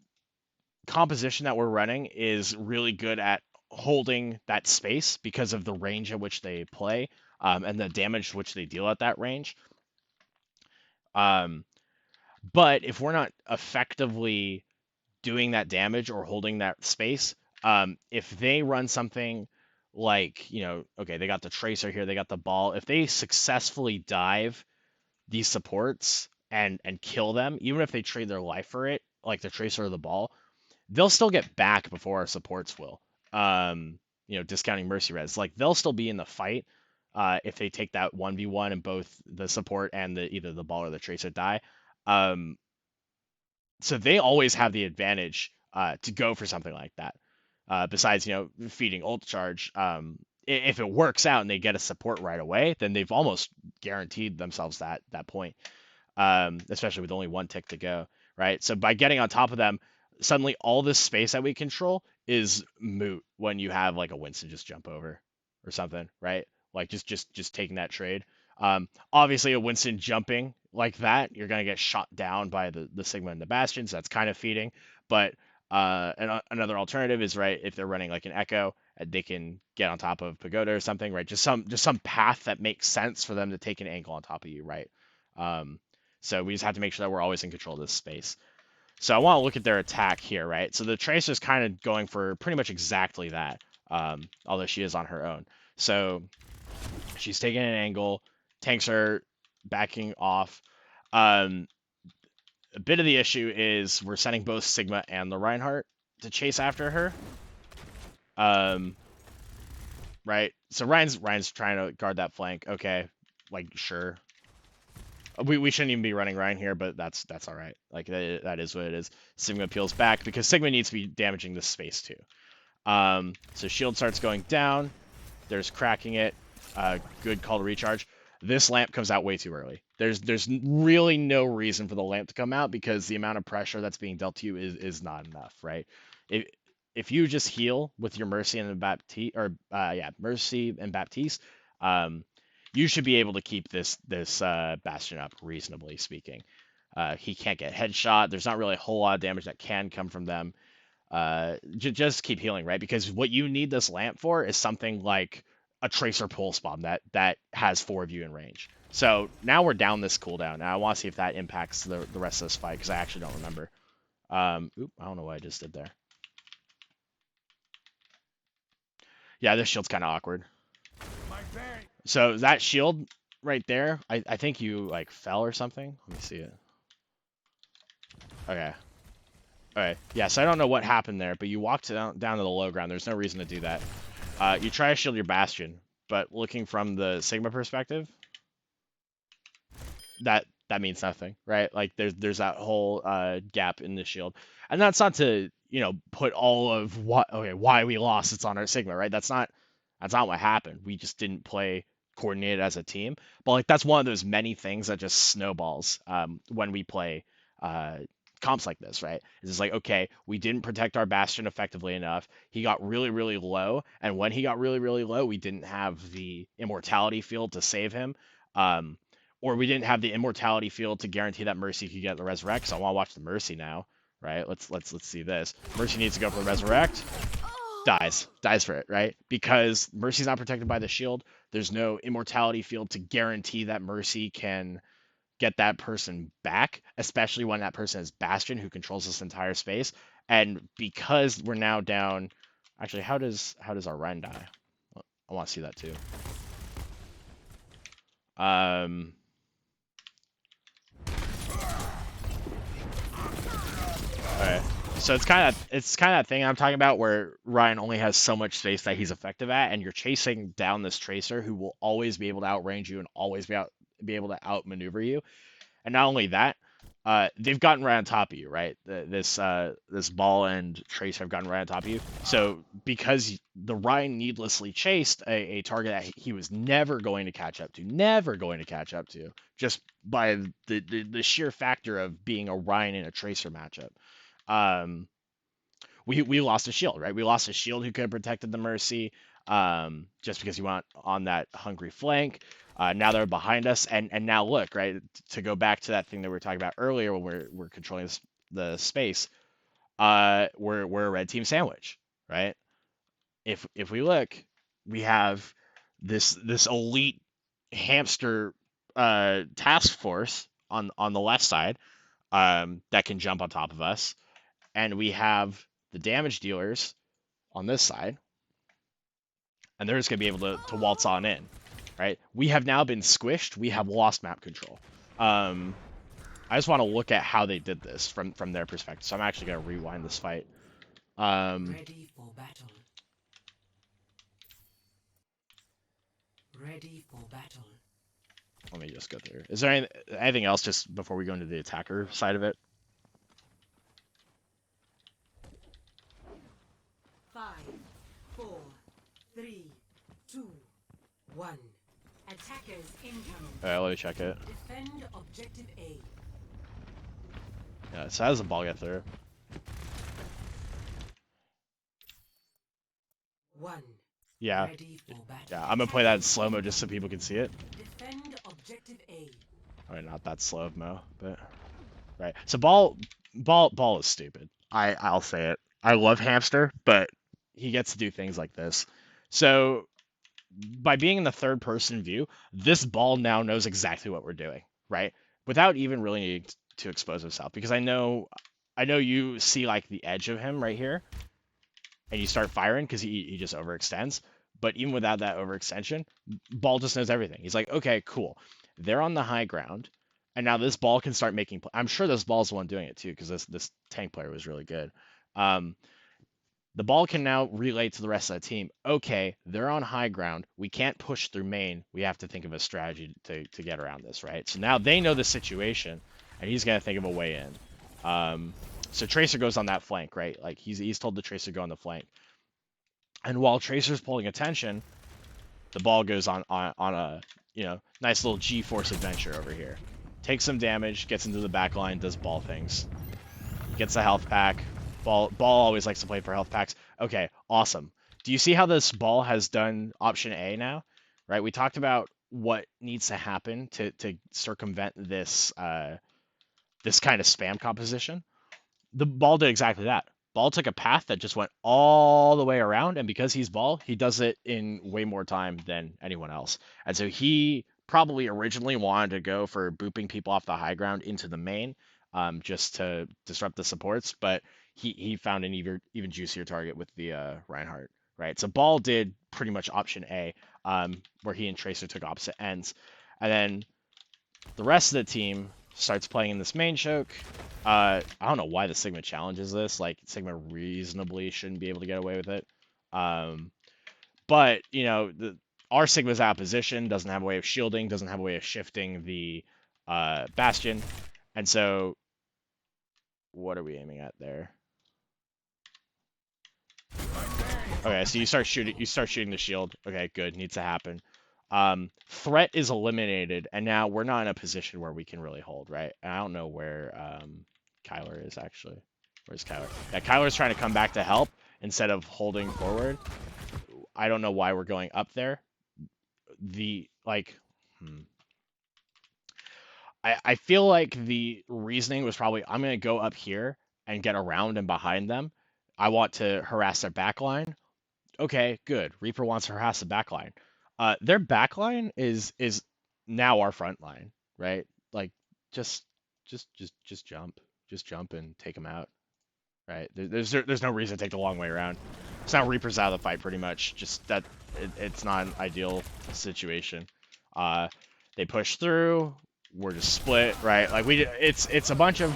Speaker 1: composition that we're running is really good at holding that space because of the range at which they play and the damage which they deal at that range. Um, but if we're not effectively doing that damage or holding that space, if they run something like, okay, they got the tracer here, they got the ball. If they successfully dive these supports and kill them, even if they trade their life for it, like the tracer or the ball, they'll still get back before our supports will. Discounting mercy res, like they'll still be in the fight. if they take that 1v1 and both the support and either the ball or the tracer die. Um, so they always have the advantage to go for something like that. Besides, feeding ult charge, if it works out and they get a support right away, then they've almost guaranteed themselves that point. Especially with only one tick to go, right? So by getting on top of them, suddenly all this space that we control is moot when you have like a Winston just jump over or something, right? Like just taking that trade. Obviously a Winston jumping like that, you're gonna get shot down by the Sigma and the Bastions. That's kind of feeding, but another alternative is right if they're running like an Echo, they can get on top of Pagoda or something, right? Just some path that makes sense for them to take an angle on top of you, right? Um, so we just have to make sure that we're always in control of this space. So I want to look at their attack here, right? So the Tracer's kind of going for pretty much exactly that, although she is on her own. So she's taking an angle, tanks are backing off. A bit of the issue is we're sending both Sigma and the Reinhardt to chase after her. Right? So Ryan's trying to guard that flank. Okay, like sure. We shouldn't even be running Ryan here, but that's all right. Like that is what it is. Sigma peels back because Sigma needs to be damaging this space too. So shield starts going down. There's cracking it. Good call to recharge. This lamp comes out way too early. There's really no reason for the lamp to come out because the amount of pressure that's being dealt to you is not enough, right? If you just heal with your Mercy and Baptiste, or Mercy and Baptiste, you should be able to keep this Bastion up, reasonably speaking. He can't get headshot. There's not really a whole lot of damage that can come from them. Just keep healing, right? Because what you need this lamp for is something like a Tracer Pulse Bomb that has 4 of you in range. So now we're down this cooldown. Now I want to see if that impacts the rest of this fight, because I actually don't remember. I don't know what I just did there. Yeah, this shield's kind of awkward. So that shield right there, I think you like fell or something. Let me see it. Okay. Alright. Yeah, so I don't know what happened there, but you walked down to the low ground. There's no reason to do that. You try to shield your Bastion, but looking from the Sigma perspective, that means nothing, right? Like there's that whole gap in the shield. And that's not to, put all of why we lost, it's on our Sigma, right? That's not what happened. We just didn't play coordinated as a team. But like that's one of those many things that just snowballs when we play comps like this, right? It's just like, okay, we didn't protect our Bastion effectively enough. He got really, really low, and when he got really, really low, we didn't have the immortality field to save him. Or we didn't have the immortality field to guarantee that Mercy could get the resurrect. So I want to watch the Mercy now, right? Let's see this. Mercy needs to go for the resurrect. Dies for it, right? Because Mercy's not protected by the shield. There's no immortality field to guarantee that Mercy can get that person back, especially when that person is Bastion, who controls this entire space. And because we're now down, actually, how does our Ren die? I want to see that too. Alright. So it's kind of that thing I'm talking about where Ryan only has so much space that he's effective at, and you're chasing down this Tracer who will always be able to outrange you and always be able to outmaneuver you. And not only that, they've gotten right on top of you, right? This ball and Tracer have gotten right on top of you. So because the Ryan needlessly chased a target that he was never going to catch up to, just by the sheer factor of being a Ryan in a Tracer matchup. We lost a shield, right? We lost a shield who could have protected the Mercy, just because he went on that hungry flank. Now they're behind us, and now look, right? To go back to that thing that we were talking about earlier when we're controlling the space, we're a red team sandwich, right? If we look, we have this elite hamster task force on the left side, that can jump on top of us. And we have the damage dealers on this side, and they're just going to be able to waltz on in, right? We have now been squished. We have lost map control. I just want to look at how they did this from their perspective. So I'm actually going to rewind this fight.
Speaker 2: Ready for battle. Ready for battle.
Speaker 1: Let me just go through. Is there anything else just before we go into the attacker side of it?
Speaker 2: 5, 4, 3, 2, 1. Attackers incoming.
Speaker 1: Let me check it.
Speaker 2: Defend objective A.
Speaker 1: Yeah, so how does the ball get through?
Speaker 2: 1.
Speaker 1: Yeah,
Speaker 2: Ready for battle.
Speaker 1: yeah. I'm gonna play that in slow mo just so people can see it.
Speaker 2: Defend objective A.
Speaker 1: Alright, not that slow mo, but right. So ball is stupid. I'll say it. I love Hamster, but he gets to do things like this. So by being in the third person view, this ball now knows exactly what we're doing, right? Without even really needing to expose himself. Because I know you see like the edge of him right here, and you start firing because he just overextends. But even without that overextension, ball just knows everything. He's like, okay, cool. They're on the high ground, and now this ball can start making. I'm sure this ball's the one doing it too, because this tank player was really good. Um, the ball can now relay to the rest of the team. Okay, they're on high ground. We can't push through main. We have to think of a strategy to get around this, right? So now they know the situation, and he's gonna think of a way in. So Tracer goes on that flank, right? Like he's told the Tracer to go on the flank, and while Tracer's pulling attention, the ball goes on a nice little G-force adventure over here. Takes some damage, gets into the back line, does ball things. Gets the health pack. Ball always likes to play for health packs. Okay, awesome. Do you see how this ball has done option A now? Right? We talked about what needs to happen to circumvent this kind of spam composition. The ball did exactly that. Ball took a path that just went all the way around, and because he's ball, he does it in way more time than anyone else. And so he probably originally wanted to go for booping people off the high ground into the main, just to disrupt the supports, but he found an even juicier target with the Reinhardt, right? So ball did pretty much option A, where he and Tracer took opposite ends, and then the rest of the team starts playing in this main choke. I don't know why the Sigma challenges this. Like Sigma reasonably shouldn't be able to get away with it. But our Sigma's out of position, doesn't have a way of shielding, doesn't have a way of shifting the Bastion, and so what are we aiming at there? Okay, so you start shooting the shield. Okay, good, needs to happen. Threat is eliminated, and now we're not in a position where we can really hold, right? And I don't know where Kyler is actually. Where's Kyler? Yeah, Kyler's trying to come back to help instead of holding forward. I don't know why we're going up there. I feel like the reasoning was probably I'm gonna go up here and get around and behind them. I want to harass their backline. Okay, good. Reaper wants to harass the backline. Their backline is now our front line, right? Like just jump, just jump and take them out, right? There's no reason to take the long way around. It's now Reaper's out of the fight pretty much. Just that it's not an ideal situation. Uh, they push through. We're just split, right? Like it's a bunch of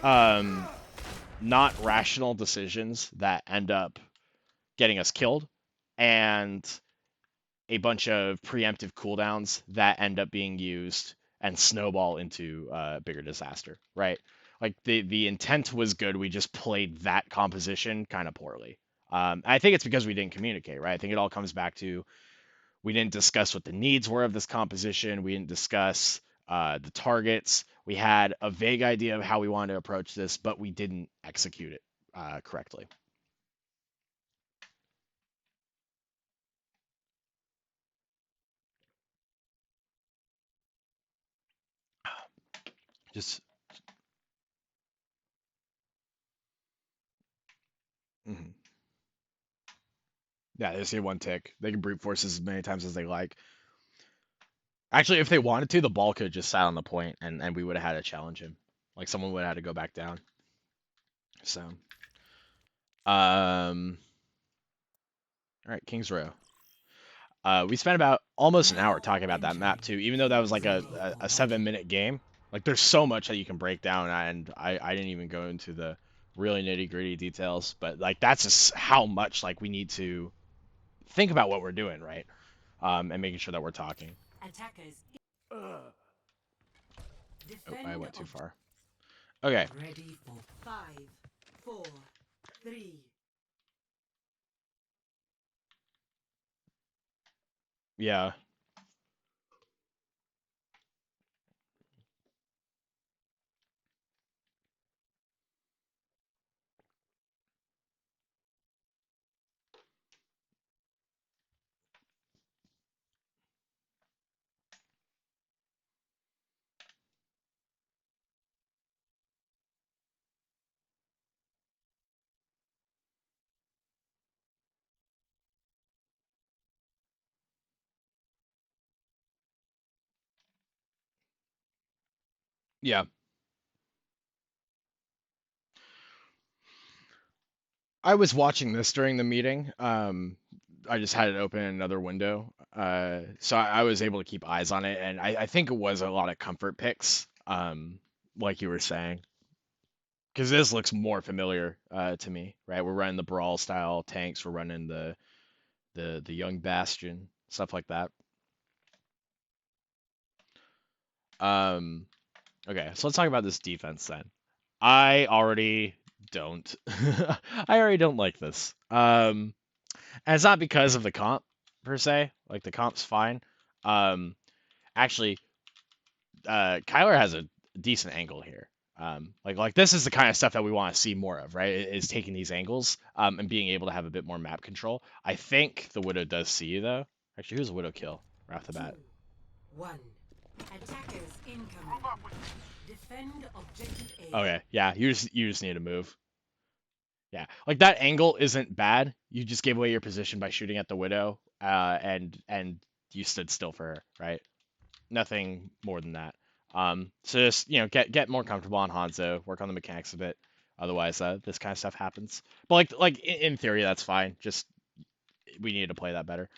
Speaker 1: um not rational decisions that end up getting us killed, and a bunch of preemptive cooldowns that end up being used and snowball into a bigger disaster, right? Like the intent was good, we just played that composition kind of poorly. I think it's because we didn't communicate, right? I think it all comes back to we didn't discuss what the needs were of this composition. We didn't discuss the targets. We had a vague idea of how we wanted to approach this, but we didn't execute it correctly. Just mhm. Yeah, they see one tick. They can brute force as many times as they like. Actually, if they wanted to, the ball could have just sat on the point, and we would have had to challenge him. Like someone would have had to go back down. So, all right, King's Row. We spent about almost an hour talking about that map too, even though that was like a 7-minute game. Like there's so much that you can break down, and I didn't even go into the really nitty gritty details, but like that's just how much like we need to think about what we're doing, right? and making sure that we're talking.
Speaker 2: Attackers.
Speaker 1: Oh, I
Speaker 2: Defend
Speaker 1: went too
Speaker 2: ob-
Speaker 1: far. Okay.
Speaker 2: Ready for 5, 4, 3.
Speaker 1: Yeah. Yeah. I was watching this during the meeting. I just had it open in another window. So I was able to keep eyes on it, and I think it was a lot of comfort picks. Like you were saying, because this looks more familiar to me, right? We're running the brawl style tanks. We're running the young bastion stuff like that. Um, okay, so let's talk about this defense then. I already don't. I already don't like this. And it's not because of the comp per se. Like the comp's fine. Um, actually, Kyler has a decent angle here. Like this is the kind of stuff that we want to see more of, right? Is taking these angles and being able to have a bit more map control. I think the Widow does see you though. Actually, who's a Widow kill right off the
Speaker 2: 2,
Speaker 1: bat?
Speaker 2: 1. Attackers incoming. Defend objective A.
Speaker 1: Okay, yeah, you just need to move. Yeah, like that angle isn't bad. You just gave away your position by shooting at the Widow, and you stood still for her, right? Nothing more than that. So just get more comfortable on Hanzo, work on the mechanics a bit. Otherwise, this kind of stuff happens. But like in theory, that's fine. Just we need to play that better.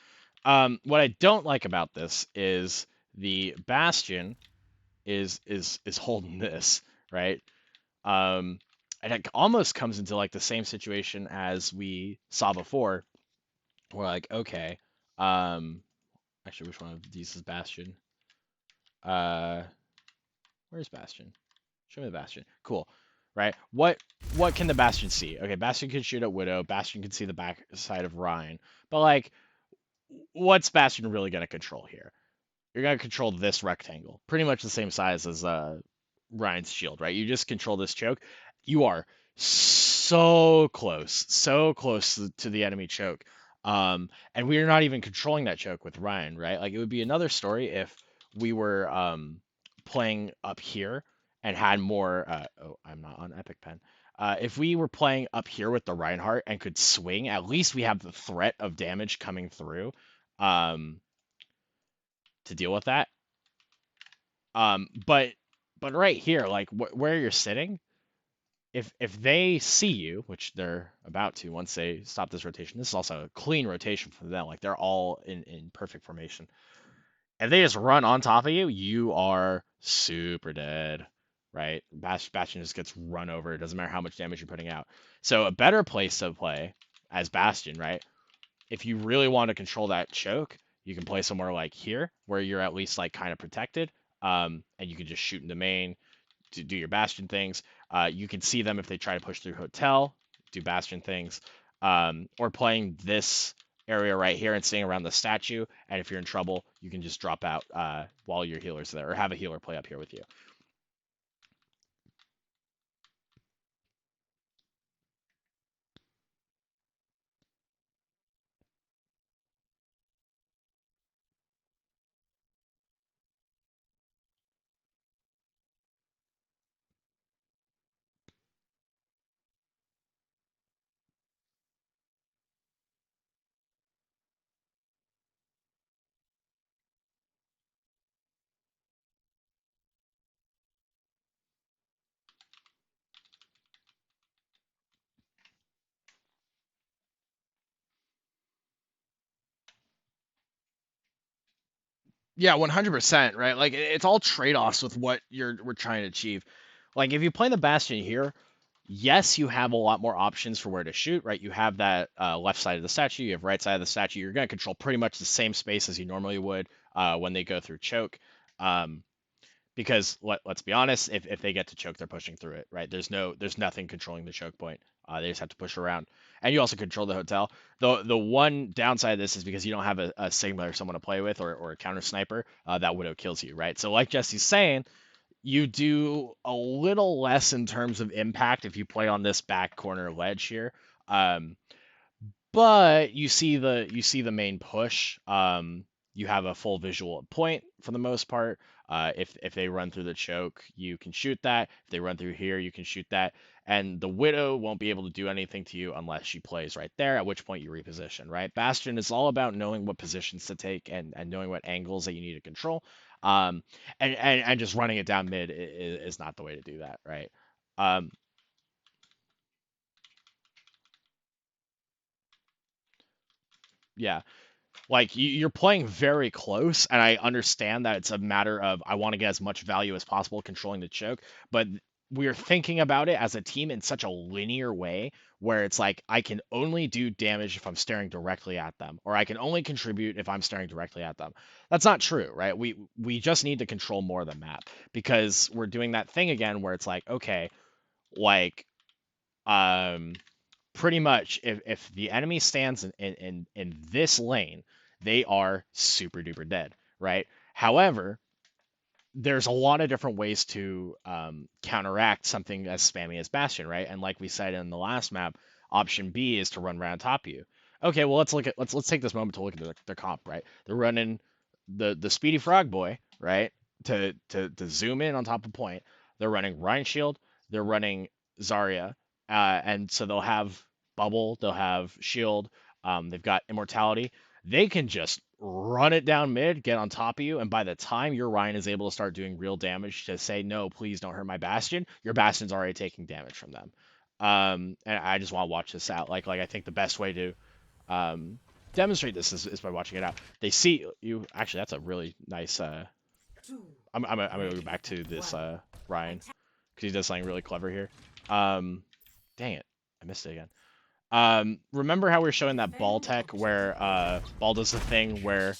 Speaker 1: What I don't like about this is the Bastion is holding this right. And it almost comes into like the same situation as we saw before. We're like, okay, um, actually, which one of these is Bastion? Uh, where's Bastion? Show me the Bastion. Cool. Right? What can the Bastion see? Okay, Bastion can shoot at Widow. Bastion can see the back side of Ryan. But like, what's Bastion really gonna control here? You're gonna control this rectangle, pretty much the same size as Ryan's shield, right? You just control this choke. You are so close to the enemy choke. And we are not even controlling that choke with Ryan, right? Like it would be another story if we were playing up here and had more. Oh, I'm not on Epic Pen. If we were playing up here with the Reinhardt and could swing, at least we have the threat of damage coming through um, to deal with that. But right here, like where you're sitting, if they see you, which they're about to once they stop this rotation, this is also a clean rotation for them. Like they're all in perfect formation. If they just run on top of you, you are super dead, right? Bastion just gets run over. It doesn't matter how much damage you're putting out. So a better place to play as Bastion, right? If you really want to control that choke, you can play somewhere like here, where you're at least like kind of protected, and you can just shoot into main to do your Bastion things. You can see them if they try to push through Hotel, do Bastion things, or playing this area right here and staying around the statue. And if you're in trouble, you can just drop out while your healer's there, or have a healer play up here with you. Yeah, 100%, right? Like it's all trade-offs with what we're trying to achieve. Like if you play the Bastion here, yes, you have a lot more options for where to shoot, right? You have that left side of the statue, you have right side of the statue. You're going to control pretty much the same space as you normally would when they go through choke. Um, because let's be honest, if they get to choke, they're pushing through it, right? There's nothing controlling the choke point. They just have to push around, and you also control the hotel. The one downside of this is because you don't have a Sigma or someone to play with, or a counter sniper. That Widow kills you, right? So like Jesse's saying, you do a little less in terms of impact if you play on this back corner ledge here. Um, but you see the main push. You have a full visual point for the most part. If they run through the choke, you can shoot that. If they run through here, you can shoot that. And the Widow won't be able to do anything to you unless she plays right there, at which point you reposition, right? Bastion is all about knowing what positions to take and knowing what angles that you need to control. Um, and just running it down mid is not the way to do that, right? Um, yeah. Like you're playing very close, and I understand that it's a matter of I want to get as much value as possible controlling the choke, but we're thinking about it as a team in such a linear way where it's like I can only do damage if I'm staring directly at them, or I can only contribute if I'm staring directly at them. That's not true, right? We just need to control more of the map because we're doing that thing again where it's like, okay, like um pretty much if the enemy stands in this lane, they are super duper dead, right? However, there's a lot of different ways to counteract something as spammy as Bastion, right? And like we said in the last map, option B is to run right on top of you. Okay, well let's take this moment to look at the comp, right? They're running the speedy frog boy, right? To zoom in on top of point. They're running Rhine Shield, they're running Zarya, and so they'll have bubble, they'll have shield, they've got immortality. They can just run it down mid, get on top of you, and by the time your Ryan is able to start doing real damage to say, no, please don't hurt my Bastion, your Bastion's already taking damage from them. And I just want to watch this out. Like I think the best way to demonstrate this is by watching it out. They see you. Actually, that's a really nice. I'm gonna go back to this Ryan because he does something really clever here. Um, dang it, I missed it again. Remember how we were showing that ball tech where ball does the thing where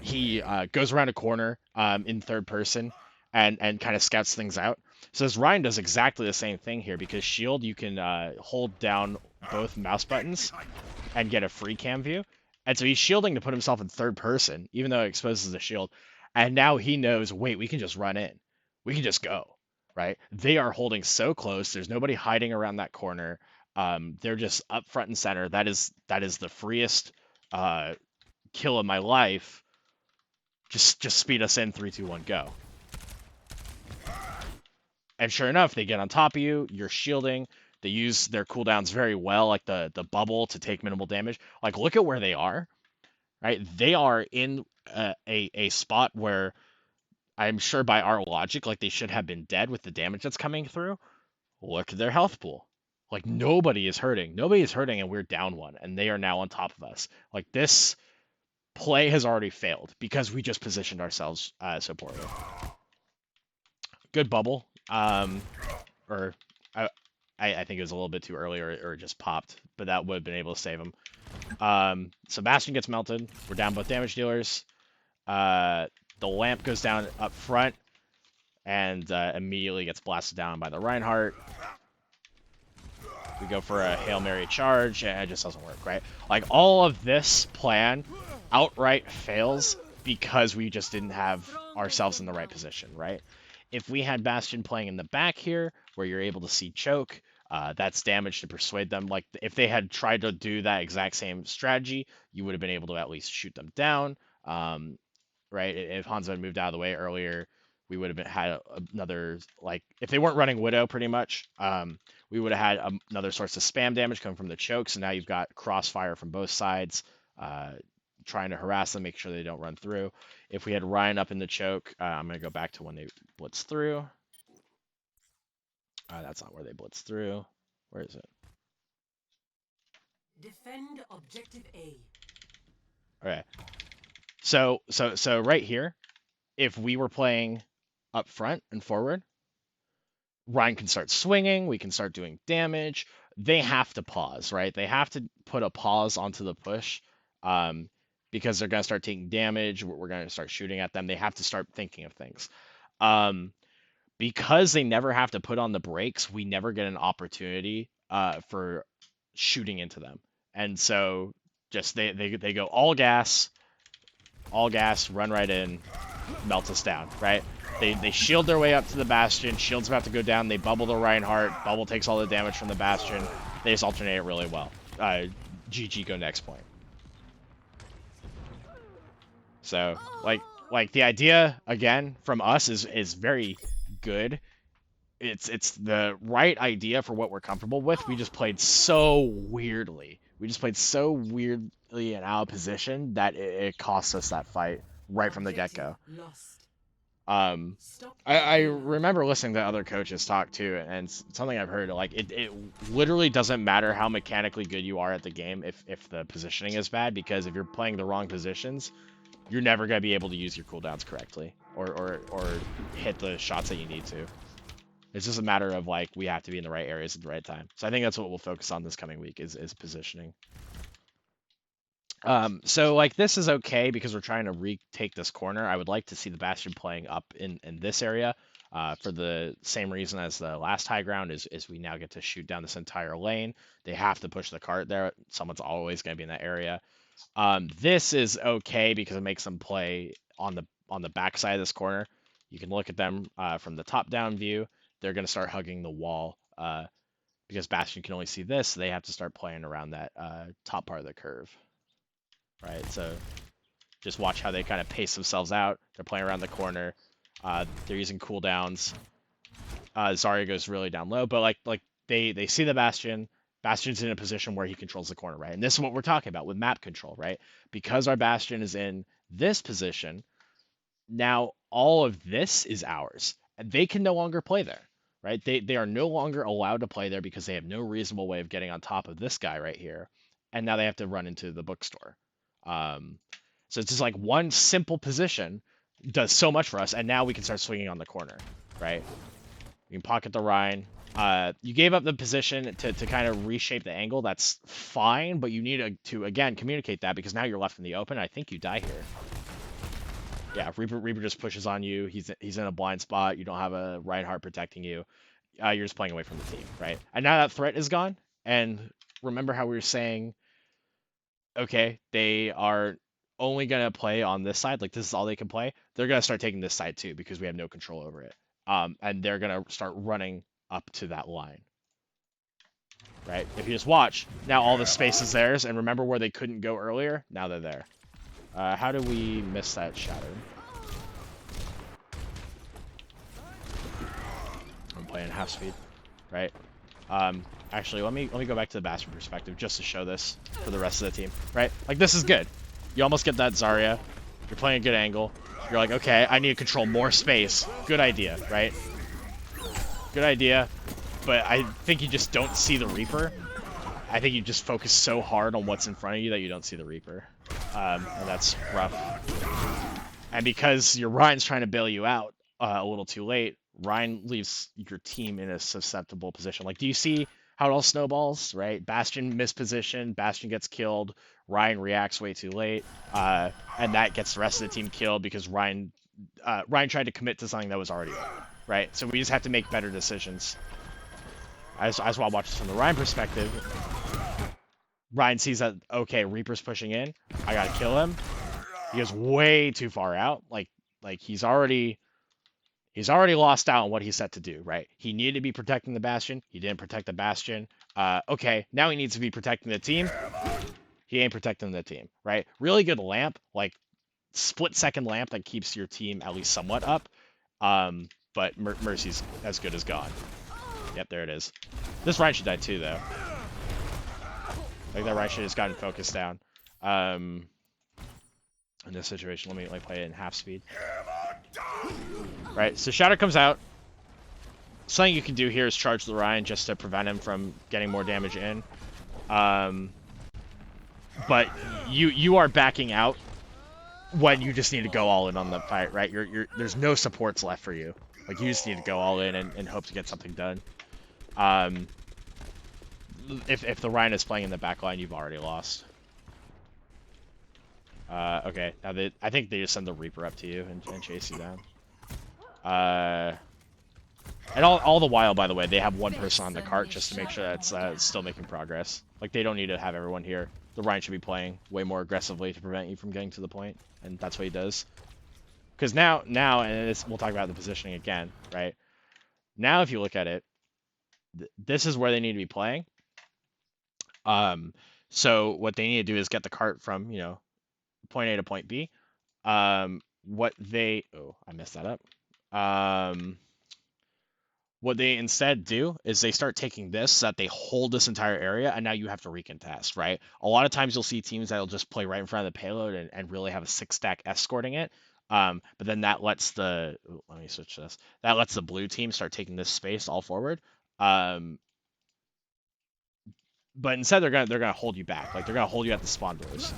Speaker 1: he goes around a corner in third person and kind of scouts things out. So this Ryan does exactly the same thing here because shield you can hold down both mouse buttons and get a free cam view. And so he's shielding to put himself in third person, even though it exposes the shield. And now he knows, wait, we can just run in. We can just go, right? They are holding so close. There's nobody hiding around that corner. They're just up front and center. That is the freest kill of my life. Just speed us in, 3, 2, 1, go. And sure enough, they get on top of you. You're shielding. They use their cooldowns very well, like the bubble to take minimal damage. Like look at where they are, right? They are in a spot where I'm sure by our logic, like they should have been dead with the damage that's coming through. Look at their health pool. Like nobody is hurting. Nobody is hurting, and we're down one, and they are now on top of us. Like this play has already failed because we just positioned ourselves so poorly. Good bubble. Or I, I think it was a little bit too early, or it just popped, but that would have been able to save him. Sebastian gets melted. We're down both damage dealers. The lamp goes down up front and immediately gets blasted down by the Reinhardt. We go for a Hail Mary charge, and it just doesn't work, right? Like, all of this plan outright fails because we just didn't have ourselves in the right position, right? If we had Bastion playing in the back here, where you're able to see choke, that's damage to persuade them. Like, if they had tried to do that exact same strategy, you would have been able to at least shoot them down, right? If Hanzo had moved out of the way earlier, we would have had another, like, if they weren't running Widow, pretty much, we would have had another source of spam damage coming from the choke. So now you've got crossfire from both sides, trying to harass them, make sure they don't run through. If we had Ryan up in the choke, I'm going to go back to when they blitz through. That's not where they blitz through. Where is it?
Speaker 2: Defend objective A.
Speaker 1: Okay. So right here, if we were playing up front and forward, Ryan can start swinging, we can start doing damage. They have to pause, right? They have to put a pause onto the push, um, because they're gonna start taking damage. We're gonna start shooting at them. They have to start thinking of things. Um, because they never have to put on the brakes, we never get an opportunity for shooting into them. And so just they go all gas, run right in, melt us down, right? They shield their way up to the Bastion. Shield's about to go down. They bubble the Reinhardt. Bubble takes all the damage from the Bastion. They just alternate it really well. GG, go next point. So like the idea again from us is very good. It's the right idea for what we're comfortable with. We just played so weirdly. We just played so weirdly and out of position that it cost us that fight right from the get-go. Um, I remember listening to other coaches talk too, and something I've heard, like it literally doesn't matter how mechanically good you are at the game if the positioning is bad, because if you're playing the wrong positions, you're never gonna be able to use your cooldowns correctly or hit the shots that you need to. It's just a matter of like we have to be in the right areas at the right time. So I think that's what we'll focus on this coming week is positioning. So like this is okay because we're trying to retake this corner. I would like to see the Bastion playing up in this area, for the same reason as the last high ground is we now get to shoot down this entire lane. They have to push the cart there. Someone's always going to be in that area. This is okay because it makes them play on the back side of this corner. You can look at them from the top down view. They're going to start hugging the wall because Bastion can only see this. So they have to start playing around that top part of the curve. Right, so just watch how they kind of pace themselves out. They're playing around the corner. They're using cooldowns. Zarya goes really down low, but like they see the Bastion. Bastion's in a position where he controls the corner, right? And this is what we're talking about with map control, right? Because our Bastion is in this position, now all of this is ours. And they can no longer play there, right? They are no longer allowed to play there because they have no reasonable way of getting on top of this guy right here. And now they have to run into the bookstore. So it's just like one simple position does so much for us, and now we can start swinging on the corner, right? You can pocket the Rhine. You gave up the position to kind of reshape the angle. That's fine, but you need to again communicate that because now you're left in the open. I think you die here. Yeah, Reaper just pushes on you. He's in a blind spot. You don't have a Reinhardt protecting you. You're just playing away from the team, right? And now that threat is gone. And remember how we were saying, okay, they are only going to play on this side. Like, this is all they can play. They're going to start taking this side, too, because we have no control over it. And they're going to start running up to that line. Right? If you just watch, now all the space is theirs. And remember where they couldn't go earlier? Now they're there. How do we miss that shatter? I'm playing half speed, right? Actually, let me go back to the Bastion perspective just to show this for the rest of the team, right? Like, this is good. You almost get that Zarya. You're playing a good angle. You're like, okay, I need to control more space. Good idea, right? Good idea. But I think you just don't see the Reaper. I think you just focus so hard on what's in front of you that you don't see the Reaper. And that's rough. And because your Ryan's trying to bail you out a little too late, Ryan leaves your team in a susceptible position. Like, do you see how it all snowballs, right? Bastion mispositioned, Bastion gets killed, Ryan reacts way too late, and that gets the rest of the team killed because Ryan tried to commit to something that was already over, right? So we just have to make better decisions. I just want to watch this from the Ryan perspective. Ryan sees that, okay, Reaper's pushing in, I gotta kill him. He goes way too far out, like he's already lost out on what he's set to do, right? He needed to be protecting the Bastion. He didn't protect the Bastion. Okay, now he needs to be protecting the team. He ain't protecting the team, right? Really good lamp, like split-second lamp that keeps your team at least somewhat up. But Mercy's as good as gone. Yep, there it is. This Ryan should die too, though. Like, that Ryan should have just gotten focused down. In this situation, let me play it in half speed. Right, so Shatter comes out. Something you can do here is charge the Ryan just to prevent him from getting more damage in. But you are backing out when you just need to go all in on the fight, right? There's no supports left for you. Like, you just need to go all in and hope to get something done. Um, if the Ryan is playing in the back line, you've already lost. Okay, now I think they just send the Reaper up to you and chase you down. And all the while, by the way, they have one person on the cart just to make sure that it's still making progress. Like, they don't need to have everyone here. The Ryan should be playing way more aggressively to prevent you from getting to the point, and that's what he does. Because now, and we'll talk about the positioning again, right? Now, if you look at it, this is where they need to be playing. So what they need to do is get the cart from, point A to point B. Oh, I messed that up. What they instead do is they start taking this so that they hold this entire area, and now you have to recontest, right? A lot of times you'll see teams that'll just play right in front of the payload and really have a 6-stack escorting it. But then that lets let me switch this. That lets the blue team start taking this space all forward. But instead they're gonna hold you back. Like, they're gonna hold you at the spawn doors.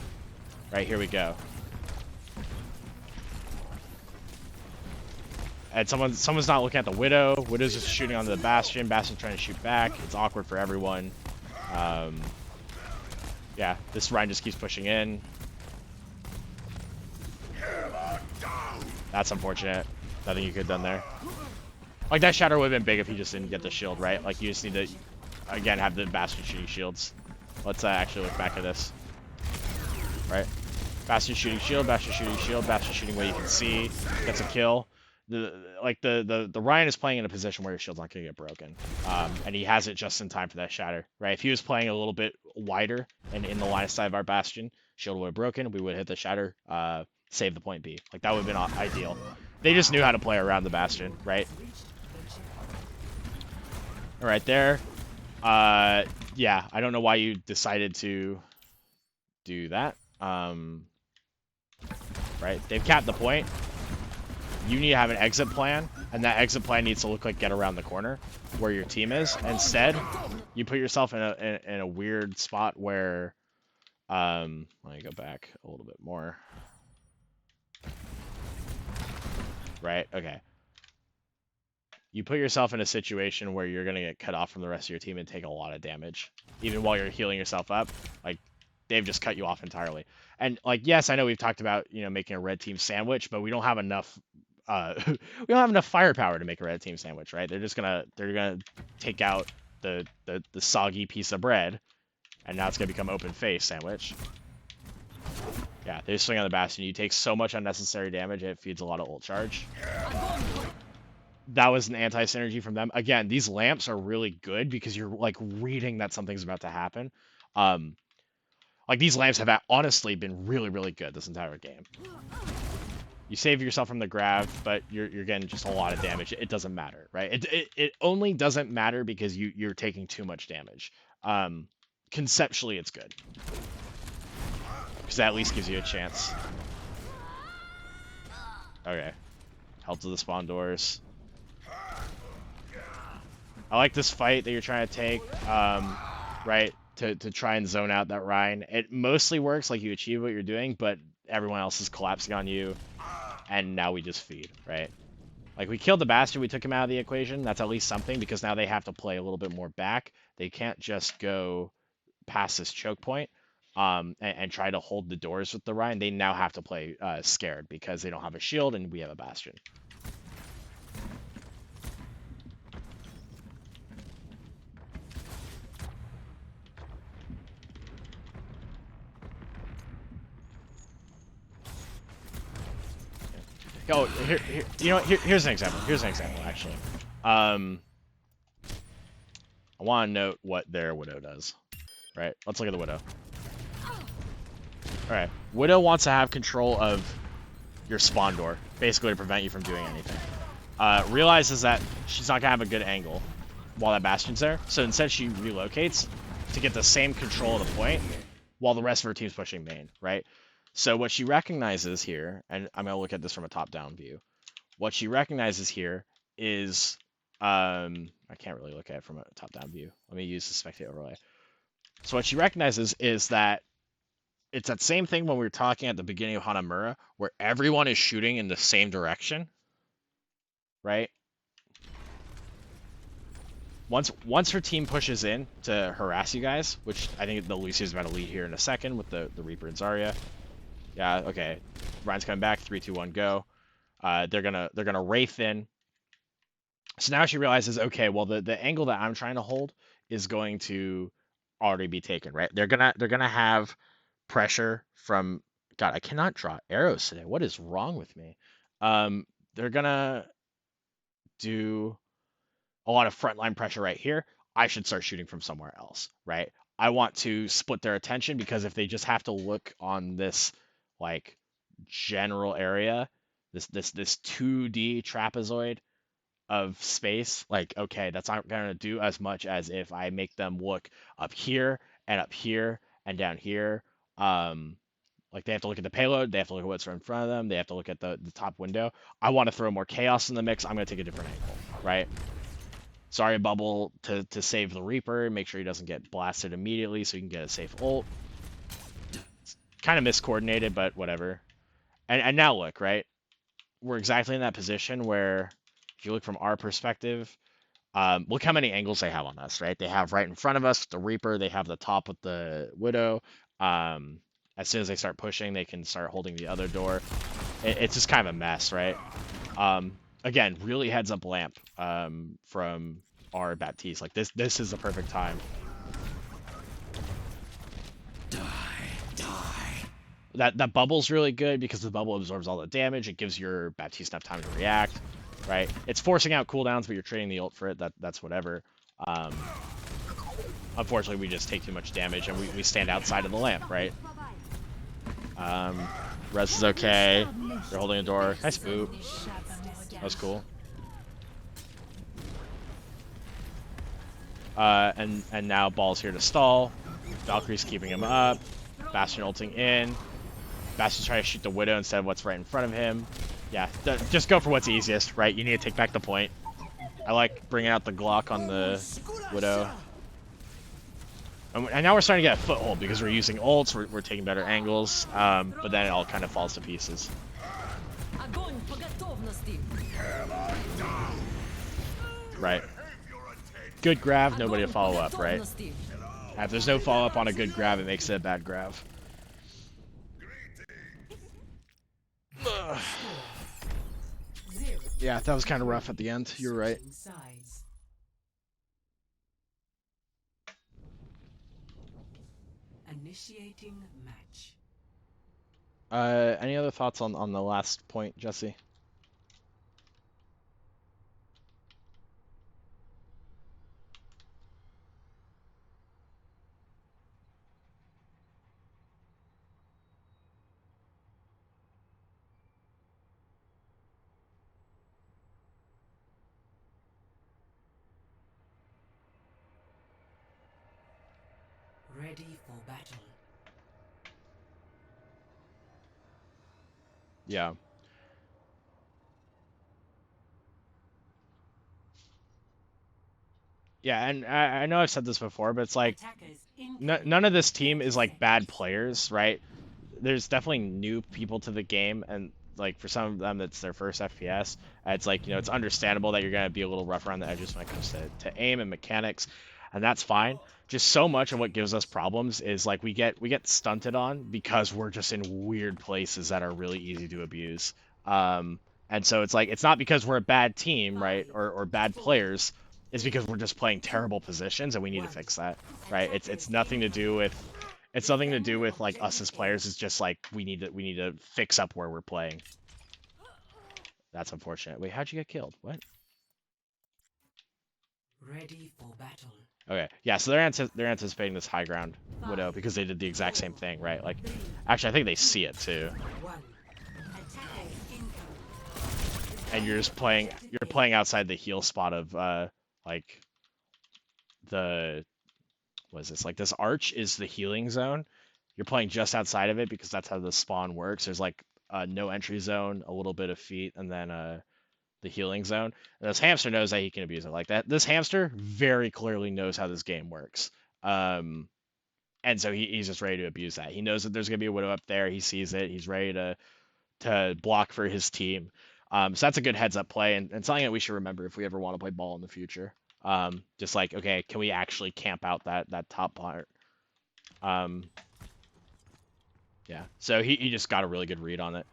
Speaker 1: Right, here we go. And someone's not looking at the Widow. Widow's just shooting onto the Bastion. Bastion's trying to shoot back. It's awkward for everyone. Yeah, this Ryan just keeps pushing in. That's unfortunate. Nothing you could have done there. Like, that shatter would have been big if he just didn't get the shield, right? Like, you just need to, again, have the Bastion shooting shields. Let's actually look back at this. Right? Bastion shooting shield, Bastion shooting shield, Bastion shooting what you can see. Gets a kill. The Ryan is playing in a position where your shield's not gonna get broken, and he has it just in time for that shatter, right? If he was playing a little bit wider and in the line of sight of our Bastion, shield would have broken, we would have hit the shatter, save the point B. Like, that would have been ideal. They just knew how to play around the Bastion, right? All right, there. Yeah, I don't know why you decided to do that. Right, they've capped the point. You need to have an exit plan, and that exit plan needs to look like get around the corner where your team is. Instead, you put yourself in a weird spot where, let me go back a little bit more. Right, okay. You put yourself in a situation where you're going to get cut off from the rest of your team and take a lot of damage. Even while you're healing yourself up, like, they've just cut you off entirely. And, like, yes, I know we've talked about, making a red team sandwich, but we don't have enough we don't have enough firepower to make a red team sandwich, right? They're gonna take out the soggy piece of bread, and now it's gonna become open face sandwich. Yeah, they swing on the Bastion. You take so much unnecessary damage, it feeds a lot of ult charge. That was an anti-synergy from them. Again, these lamps are really good because you're, like, reading that something's about to happen. Like, these lamps have honestly been really, really good this entire game. You save yourself from the grab, but you're getting just a lot of damage. It doesn't matter, right? It only doesn't matter because you're taking too much damage. Conceptually, it's good. Because that at least gives you a chance. Okay. Held to the spawn doors. I like this fight that you're trying to take, right? To try and zone out that Ryan. It mostly works, like, you achieve what you're doing, but everyone else is collapsing on you. And now we just feed, right? Like, we killed the Bastion, we took him out of the equation. That's at least something, because now they have to play a little bit more back. They can't just go past this choke point and try to hold the doors with the Ryan. They now have to play scared because they don't have a shield and we have a Bastion. Oh, here's an example. Here's an example, actually. I want to note what their Widow does. Right, let's look at the Widow. Alright, Widow wants to have control of your spawn door, basically to prevent you from doing anything. Realizes that she's not going to have a good angle while that Bastion's there, so instead she relocates to get the same control of the point while the rest of her team's pushing main, right? So what she recognizes here, and I'm going to look at this from a top-down view, what she recognizes here is, I can't really look at it from a top-down view. Let me use the spectate overlay. So what she recognizes is that it's that same thing when we were talking at the beginning of Hanamura, where everyone is shooting in the same direction, right? Once her team pushes in to harass you guys, which I think the Lucia's about to lead here in a second with the Reaper and Zarya. Yeah, okay. Ryan's coming back. 3, 2, 1, go. They're gonna Wraith in. So now she realizes, okay, well the angle that I'm trying to hold is going to already be taken, right? They're gonna have pressure from God, I cannot draw arrows today. What is wrong with me? They're gonna do a lot of frontline pressure right here. I should start shooting from somewhere else, right? I want to split their attention because if they just have to look on this like general area, this 2D trapezoid of space, like okay, that's not gonna do as much as if I make them look up here and down here. Um, like they have to look at the payload, they have to look at what's in front of them, they have to look at the top window. I want to throw more chaos in the mix. I'm gonna take a different angle, right? Sorry, bubble to save the Reaper, make sure he doesn't get blasted immediately so he can get a safe ult. Kind of miscoordinated, but whatever. And now look, right? We're exactly in that position where if you look from our perspective, look how many angles they have on us, right? They have right in front of us the Reaper, they have the top with the Widow. Um, as soon as they start pushing, they can start holding the other door. It's just kind of a mess, right? Again, really heads up lamp from our Baptiste. Like this is the perfect time. That bubble's really good because the bubble absorbs all the damage. It gives your Baptiste enough time to react, right? It's forcing out cooldowns, but you're trading the ult for it. That's whatever. Um, Unfortunately, we just take too much damage and we stand outside of the lamp, right? Res is okay. They're holding a door. Nice boot. That was cool. And now Ball's here to stall. Valkyrie's keeping him up. Bastion ulting in. Bastion's trying to shoot the Widow instead of what's right in front of him. Yeah, just go for what's easiest, right? You need to take back the point. I like bringing out the Glock on the Widow. And now we're starting to get a foothold because we're using ults, we're taking better angles, but then it all kind of falls to pieces. Right. Good grab, nobody to follow up, right? If there's no follow-up on a good grab, it makes it a bad grab. Yeah, that was kind of rough at the end. You're right.
Speaker 2: Initiating match.
Speaker 1: Any other thoughts on the last point, Jesse?
Speaker 2: Ready for battle.
Speaker 1: Yeah. Yeah, and I know I've said this before, but it's like none of this team is like bad players, right? There's definitely new people to the game, and like for some of them, it's their first FPS. It's like it's understandable that you're gonna be a little rough around the edges when it comes to aim and mechanics, and that's fine. Just so much of what gives us problems is like we get stunted on because we're just in weird places that are really easy to abuse. Um, and so it's like it's not because we're a bad team, right, or bad players. It's because we're just playing terrible positions, and we need to fix that, right? It's nothing to do with like us as players. It's just like we need to fix up where we're playing. That's unfortunate. Wait, how'd you get killed? What?
Speaker 2: Ready for battle.
Speaker 1: Okay, yeah. So they're anticipating this high ground Widow because they did the exact same thing, right? Like, actually, I think they see it too. And you're just playing outside the heal spot of like the what is this? Like this arch is the healing zone. You're playing just outside of it because that's how the spawn works. There's like no entry zone, a little bit of feet, and then the healing zone. And this hamster knows that he can abuse it like that. This hamster very clearly knows how this game works. And so he's just ready to abuse that. He knows that there's gonna be a Widow up there. He sees it. He's ready to block for his team. So that's a good heads up play and something that we should remember if we ever want to play ball in the future. Just like, okay, can we actually camp out that top part? Um, yeah. So he just got a really good read on it.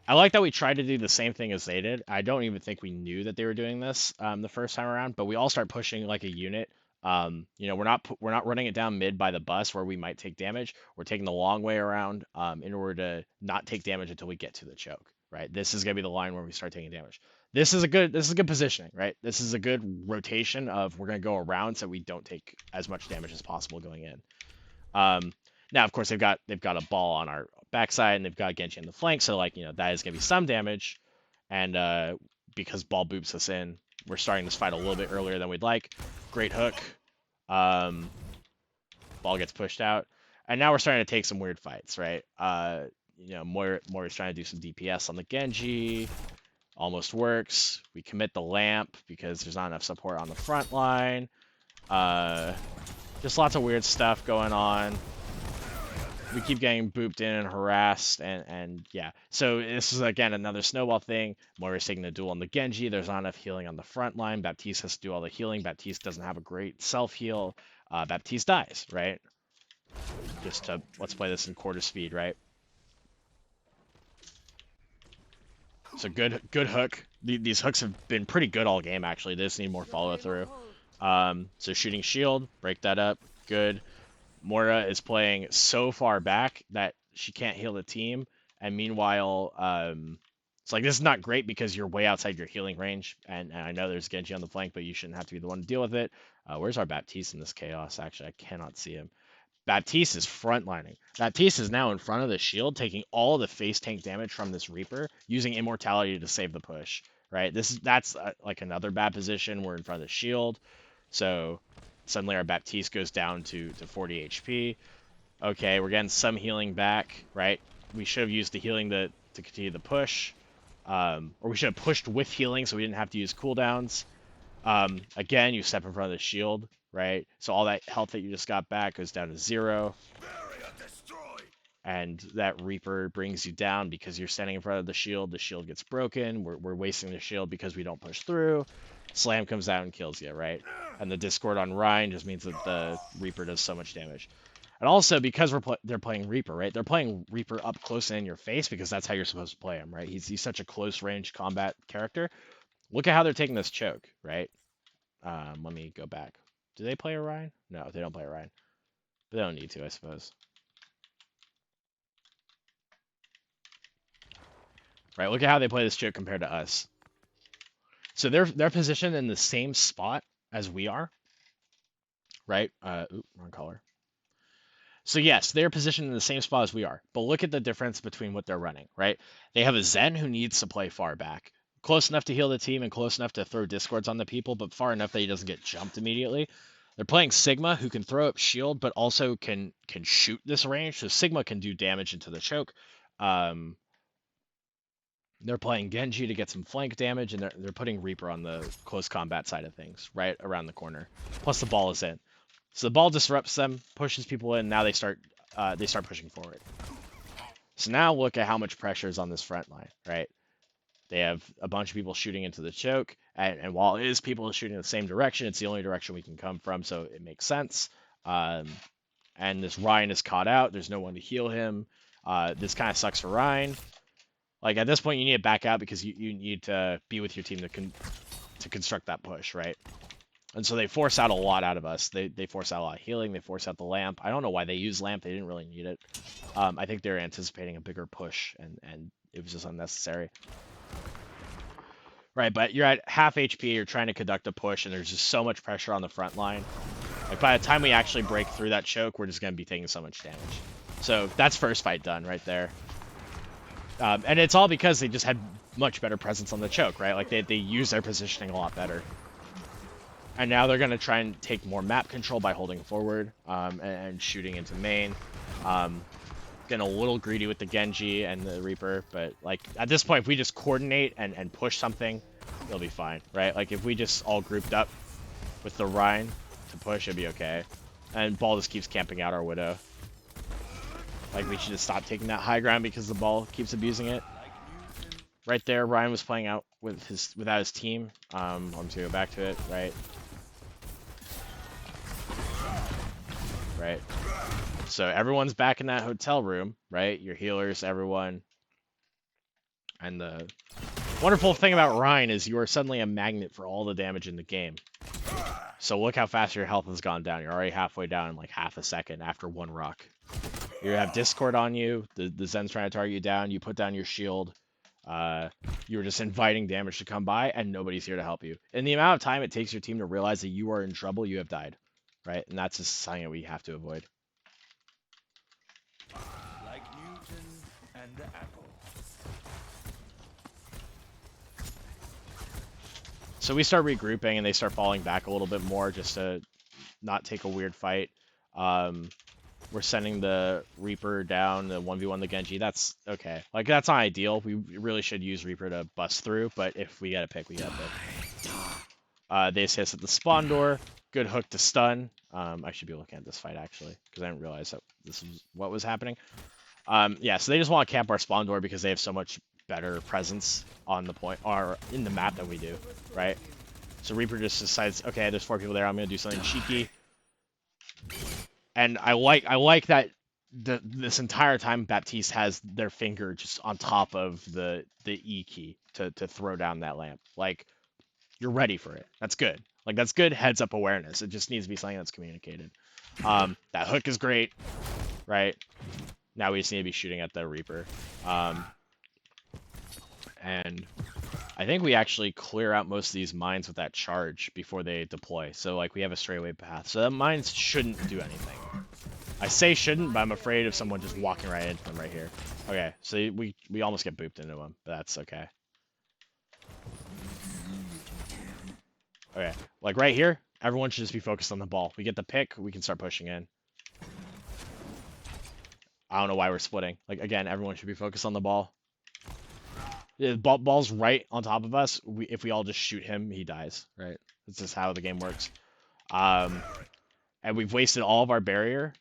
Speaker 1: I like that we tried to do the same thing as they did. I don't even think we knew that they were doing this the first time around, but we all start pushing like a unit. We're not running it down mid by the bus where we might take damage. We're taking the long way around in order to not take damage until we get to the choke. Right. This is gonna be the line where we start taking damage. This is good positioning. Right. This is a good rotation of we're gonna go around so we don't take as much damage as possible going in. Now, of course, they've got a ball on our backside, and they've got Genji on the flank, so like that is gonna be some damage, and because ball boops us in, we're starting this fight a little bit earlier than we'd like. Great hook, um, ball gets pushed out, and now we're starting to take some weird fights, right? Moira's trying to do some DPS on the Genji, almost works. We commit the lamp because there's not enough support on the front line. Just lots of weird stuff going on. We keep getting booped in and harassed, and yeah. So this is again another snowball thing. Moira's taking the duel on the Genji. There's not enough healing on the front line. Baptiste has to do all the healing. Baptiste doesn't have a great self heal. Baptiste dies, right? Let's play this in quarter speed, right? So good hook. These hooks have been pretty good all game actually. They just need more follow through. So shooting shield, break that up. Good. Moira is playing so far back that she can't heal the team, and meanwhile, it's like this is not great because you're way outside your healing range, and I know there's Genji on the flank, but you shouldn't have to be the one to deal with it. Where's our Baptiste in this chaos? Actually, I cannot see him. Baptiste is frontlining. Baptiste is now in front of the shield, taking all the face tank damage from this Reaper, using immortality to save the push. Right? That's like another bad position. We're in front of the shield, so suddenly our Baptiste goes down to 40 HP. Okay, we're getting some healing back, right? We should have used the healing to continue the push. Or we should have pushed with healing so we didn't have to use cooldowns. Again, you step in front of the shield, right? So all that health that you just got back goes down to 0. And that Reaper brings you down because you're standing in front of the shield. The shield gets broken. We're wasting the shield because we don't push through. Slam comes out and kills you, right? And the Discord on Rhine just means that the Reaper does so much damage. And also, because they're playing Reaper, right? They're playing Reaper up close and in your face because that's how you're supposed to play him, right? He's such a close-range combat character. Look at how they're taking this choke, right? Let me go back. Do they play Orion? No, they don't play Orion. But they don't need to, I suppose. Right, look at how they play this choke compared to us. So they're positioned in the same spot as we are, right? Wrong color. So yes, they're positioned in the same spot as we are, but look at the difference between what they're running, right? They have a Zen who needs to play far back, close enough to heal the team and close enough to throw discords on the people, but far enough that he doesn't get jumped immediately. They're playing Sigma, who can throw up shield, but also can shoot this range, so Sigma can do damage into the choke. They're playing Genji to get some flank damage, and they're putting Reaper on the close combat side of things, right around the corner. Plus the ball is in. So the ball disrupts them, pushes people in. Now they start pushing forward. So now look at how much pressure is on this front line, right? They have a bunch of people shooting into the choke, and while it is people shooting in the same direction, it's the only direction we can come from, so it makes sense. And this Ryan is caught out. There's no one to heal him. This kind of sucks for Ryan. Like, at this point, you need to back out because you need to be with your team to construct that push, right? And so they force out a lot out of us. They force out a lot of healing. They force out the lamp. I don't know why they use lamp. They didn't really need it. I think they're anticipating a bigger push, and it was just unnecessary. Right, but you're at half HP. You're trying to conduct a push, and there's just so much pressure on the front line. Like, by the time we actually break through that choke, we're just going to be taking so much damage. So that's first fight done right there. And it's all because they just had much better presence on the choke, right? Like, they use their positioning a lot better. And now they're going to try and take more map control by holding forward and shooting into main. Getting a little greedy with the Genji and the Reaper, but like at this point, if we just coordinate and push something, it'll be fine, right? Like if we just all grouped up with the Rhine to push, it'd be okay. And ball just keeps camping out our Widow. Like we should just stop taking that high ground because the ball keeps abusing it. Right there, Ryan was playing out with without his team. I'm just gonna go back to it, right? right? So everyone's back in that hotel room, right? Your healers, everyone. And the wonderful thing about Ryan is you are suddenly a magnet for all the damage in the game. So look how fast your health has gone down. You're already halfway down in like half a second after one rock. You have Discord on you. The Zen's trying to target you down. You put down your shield. You're just inviting damage to come by, and nobody's here to help you. In the amount of time it takes your team to realize that you are in trouble, you have died, right? And that's just something that we have to avoid.
Speaker 3: Like Newton and the apple.
Speaker 1: So we start regrouping, and they start falling back a little bit more just to not take a weird fight. We're sending the Reaper down, the 1v1 the Genji. That's okay. Like, that's not ideal. We really should use Reaper to bust through, but if we gotta pick, we gotta pick. They assist at the spawn door. Good hook to stun. I should be looking at this fight, actually, because I didn't realize that this is what was happening. Yeah, so they just want to camp our spawn door because they have so much better presence on the point, or in the map than we do, right? So Reaper just decides, okay, there's 4 people there. I'm gonna do something cheeky. And I like that this entire time Baptiste has their finger just on top of the E key to throw down that lamp. Like, you're ready for it. That's good. Like, that's good heads up awareness. It just needs to be something that's communicated. That hook is great, right? Now we just need to be shooting at the Reaper. And I think we actually clear out most of these mines with that charge before they deploy. So, like, we have a straightaway path. So that mines shouldn't do anything. I say shouldn't, but I'm afraid of someone just walking right into them right here. Okay, so we almost get booped into them, but that's okay. Okay, like right here, everyone should just be focused on the ball. We get the pick, we can start pushing in. I don't know why we're splitting. Like, again, everyone should be focused on the ball. The ball's right on top of us. If we all just shoot him, he dies, right? That's just how the game works. And we've wasted all of our barrier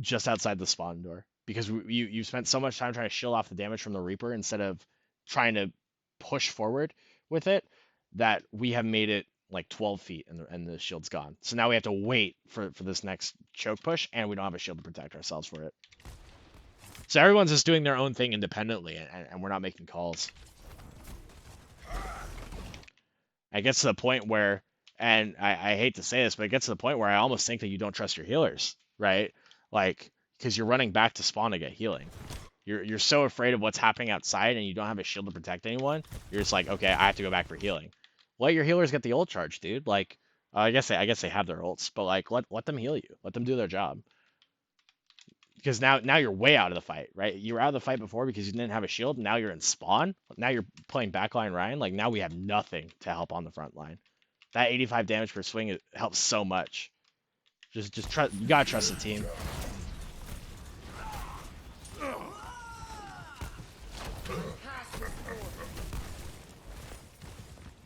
Speaker 1: just outside the spawn door because you spent so much time trying to shield off the damage from the Reaper instead of trying to push forward with it that we have made it like 12 feet and the shield's gone. So now we have to wait for this next choke push, and we don't have a shield to protect ourselves for it. So everyone's just doing their own thing independently, and we're not making calls. It gets to the point where, and I hate to say this, but it gets to the point where I almost think that you don't trust your healers, right? Like, because you're running back to spawn to get healing. You're so afraid of what's happening outside, and you don't have a shield to protect anyone. You're just like, okay, I have to go back for healing. Let your healers get the ult charge, dude. Like, I guess they have their ults, but like, let them heal you. Let them do their job. Because now you're way out of the fight, right? You were out of the fight before because you didn't have a shield. Now you're in spawn. Now you're playing backline Ryan. Like, now we have nothing to help on the front line. That 85 damage per swing helps so much. Just trust. You gotta trust the team.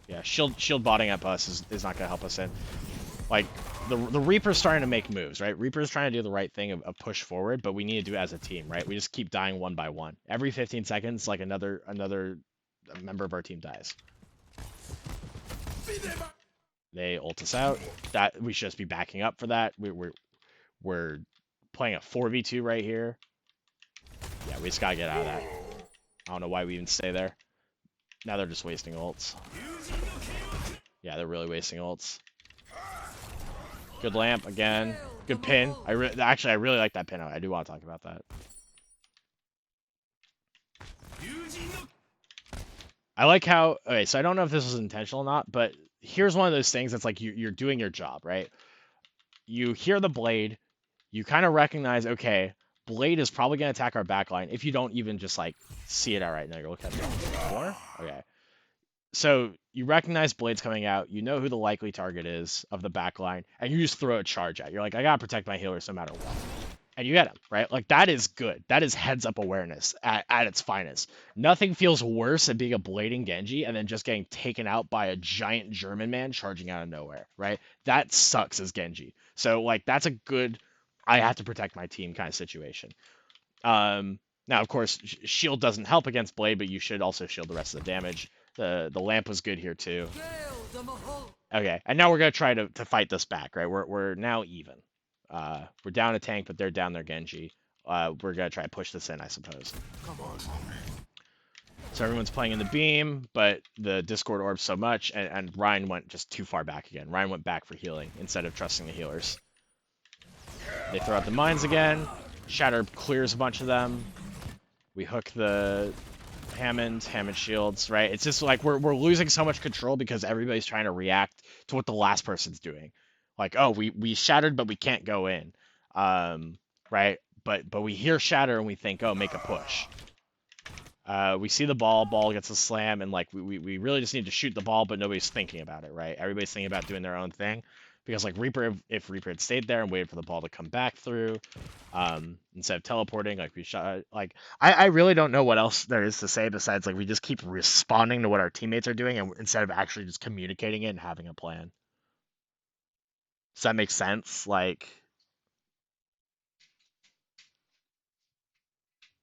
Speaker 1: Yeah, shield botting up us is not gonna help us in. Like, the Reaper's starting to make moves, right? Reaper's trying to do the right thing of push forward, but we need to do it as a team, right? We just keep dying one by one. Every 15 seconds, like another member of our team dies. They ult us out. That we should just be backing up for that. We're playing a 4v2 right here. Yeah, we just gotta get out of that. I don't know why we even stay there. Now they're just wasting ults. Yeah, they're really wasting ults. Good lamp again. Good pin. I really like that pin out. I do want to talk about that. I like how. Okay, so I don't know if this was intentional or not, but here's one of those things that's like you're doing your job, right? You hear the blade, you kind of recognize, okay, blade is probably going to attack our backline if you don't even just like see it out right now. You're looking at it more. Okay. So you recognize blades coming out, you know who the likely target is of the backline, and you just throw a charge at. You're like, I gotta protect my healers no matter what. And you get him, right? Like, that is good. That is heads-up awareness at its finest. Nothing feels worse than being a blading Genji and then just getting taken out by a giant German man charging out of nowhere, right? That sucks as Genji. So, like, that's a good, I have to protect my team kind of situation. Now, of course, shield doesn't help against blade, but you should also shield the rest of the damage. The lamp was good here too. Okay, and now we're gonna try to fight this back, right? We're now even. We're down a tank, but they're down their Genji. We're gonna try to push this in, I suppose.
Speaker 3: Come on.
Speaker 1: So everyone's playing in the beam, but the Discord orbs so much, and Ryan went just too far back again. Ryan went back for healing instead of trusting the healers. They throw out the mines again. Shatter clears a bunch of them. We hook the Hammond shields, right? It's just like we're losing so much control because everybody's trying to react to what the last person's doing. Like, oh, we shattered, but we can't go in, right? But we hear shatter and we think, oh, make a push. We see the ball gets a slam, and like we really just need to shoot the ball, but nobody's thinking about it, right? Everybody's thinking about doing their own thing. Because like Reaper, if Reaper had stayed there and waited for the ball to come back through, instead of teleporting, like we shot, like I really don't know what else there is to say besides like we just keep responding to what our teammates are doing, and instead of actually just communicating it and having a plan. Does that make sense? Like,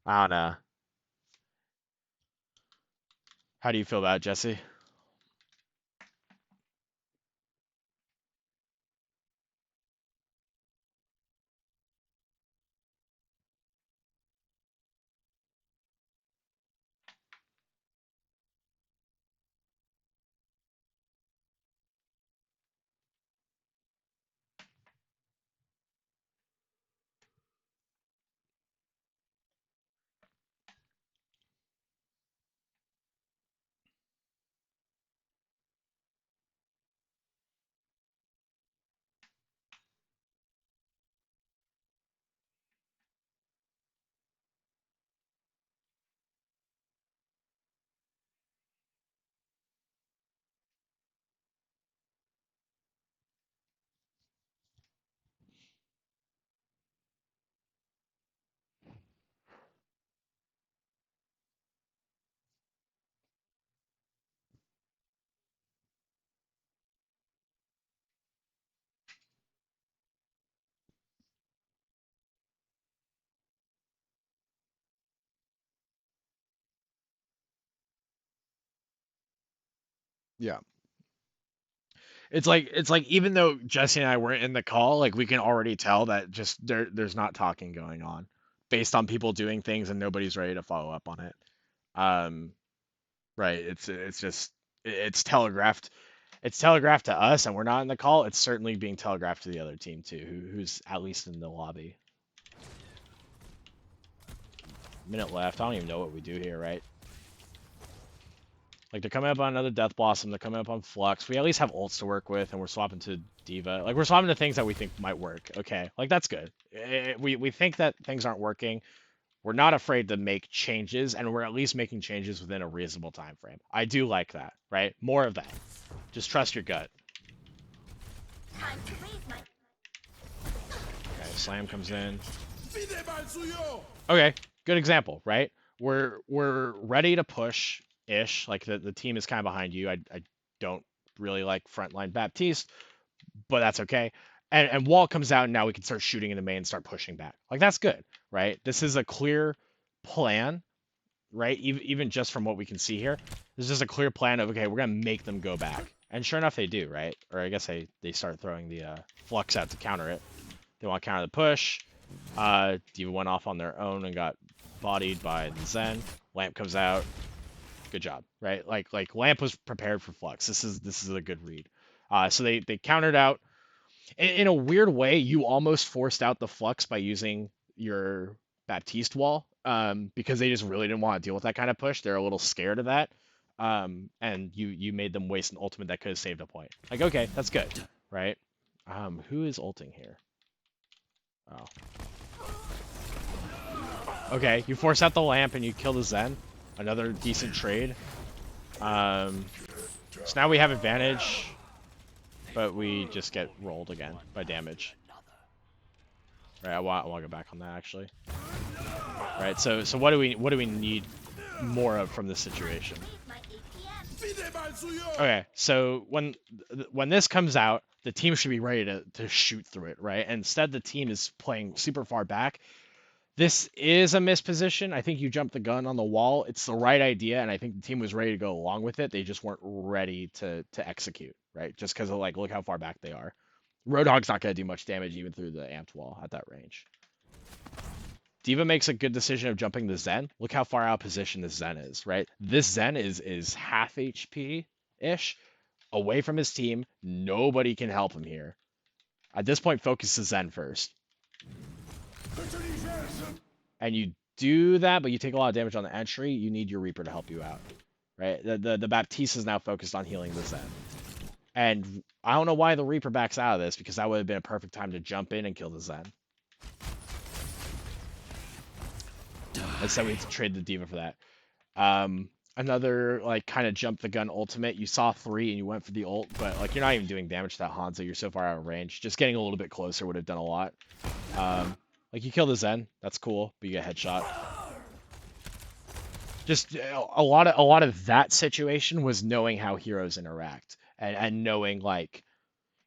Speaker 1: I don't know. How do you feel about it, Jesse? Yeah. It's like even though Jesse and I weren't in the call, like we can already tell that just there's not talking going on based on people doing things and nobody's ready to follow up on it. Um, right. It's just it's telegraphed. It's telegraphed to us, and we're not in the call. It's certainly being telegraphed to the other team too, who's at least in the lobby. Minute left. I don't even know what we do here, right? Like, they're coming up on another Death Blossom, they're coming up on Flux. We at least have ults to work with, and we're swapping to Diva. Like, we're swapping to things that we think might work. Okay, like, that's good. We think that things aren't working. We're not afraid to make changes, and we're at least making changes within a reasonable time frame. I do like that, right? More of that. Just trust your gut. Okay, Slam comes in. Okay, good example, right? We're ready to push ish. Like the team is kind of behind you. I don't really like frontline Baptiste, but that's okay. And Wall comes out, and now we can start shooting in the main and start pushing back. Like that's good, right? This is a clear plan, right? Even just from what we can see here, this is just a clear plan of okay, we're gonna make them go back. And sure enough, they do, right? Or I guess they start throwing the flux out to counter it. They want to counter the push. Diva went off on their own and got bodied by the Zen. Lamp comes out. Good job, right? Like Lamp was prepared for Flux. This is a good read. So they countered out. In a weird way, you almost forced out the Flux by using your Baptiste wall, because they just really didn't want to deal with that kind of push. They're a little scared of that. And you made them waste an ultimate that could have saved a point. Like, okay, that's good, right? Who is ulting here? Oh. Okay, you force out the lamp and you kill the Zen. Another decent trade. So now we have advantage, but we just get rolled again by damage. Right, I want to go back on that actually. Right, so what do we need more of from this situation? Okay, so when this comes out, the team should be ready to shoot through it, right? And instead, the team is playing super far back. This is a misposition. I think you jumped the gun on the wall. It's the right idea, and I think the team was ready to go along with it. They just weren't ready to execute, right? Just because of like, look how far back they are. Roadhog's not going to do much damage even through the amped wall at that range. D.Va makes a good decision of jumping the Zen. Look how far out of position this Zen is, right? This Zen is half HP-ish away from his team. Nobody can help him here. At this point, focus the Zen first. And you do that, but you take a lot of damage on the entry. You need your Reaper to help you out, right? The Baptiste is now focused on healing the Zen. And I don't know why the Reaper backs out of this, because that would have been a perfect time to jump in and kill the Zen. Instead, we had to trade the D.Va for that. Another like kind of jump the gun ultimate. You saw 3 and you went for the ult, but like you're not even doing damage to that Hanzo. You're so far out of range. Just getting a little bit closer would have done a lot. Like you kill the Zen, that's cool, but you get a headshot. Just a lot of that situation was knowing how heroes interact and knowing like,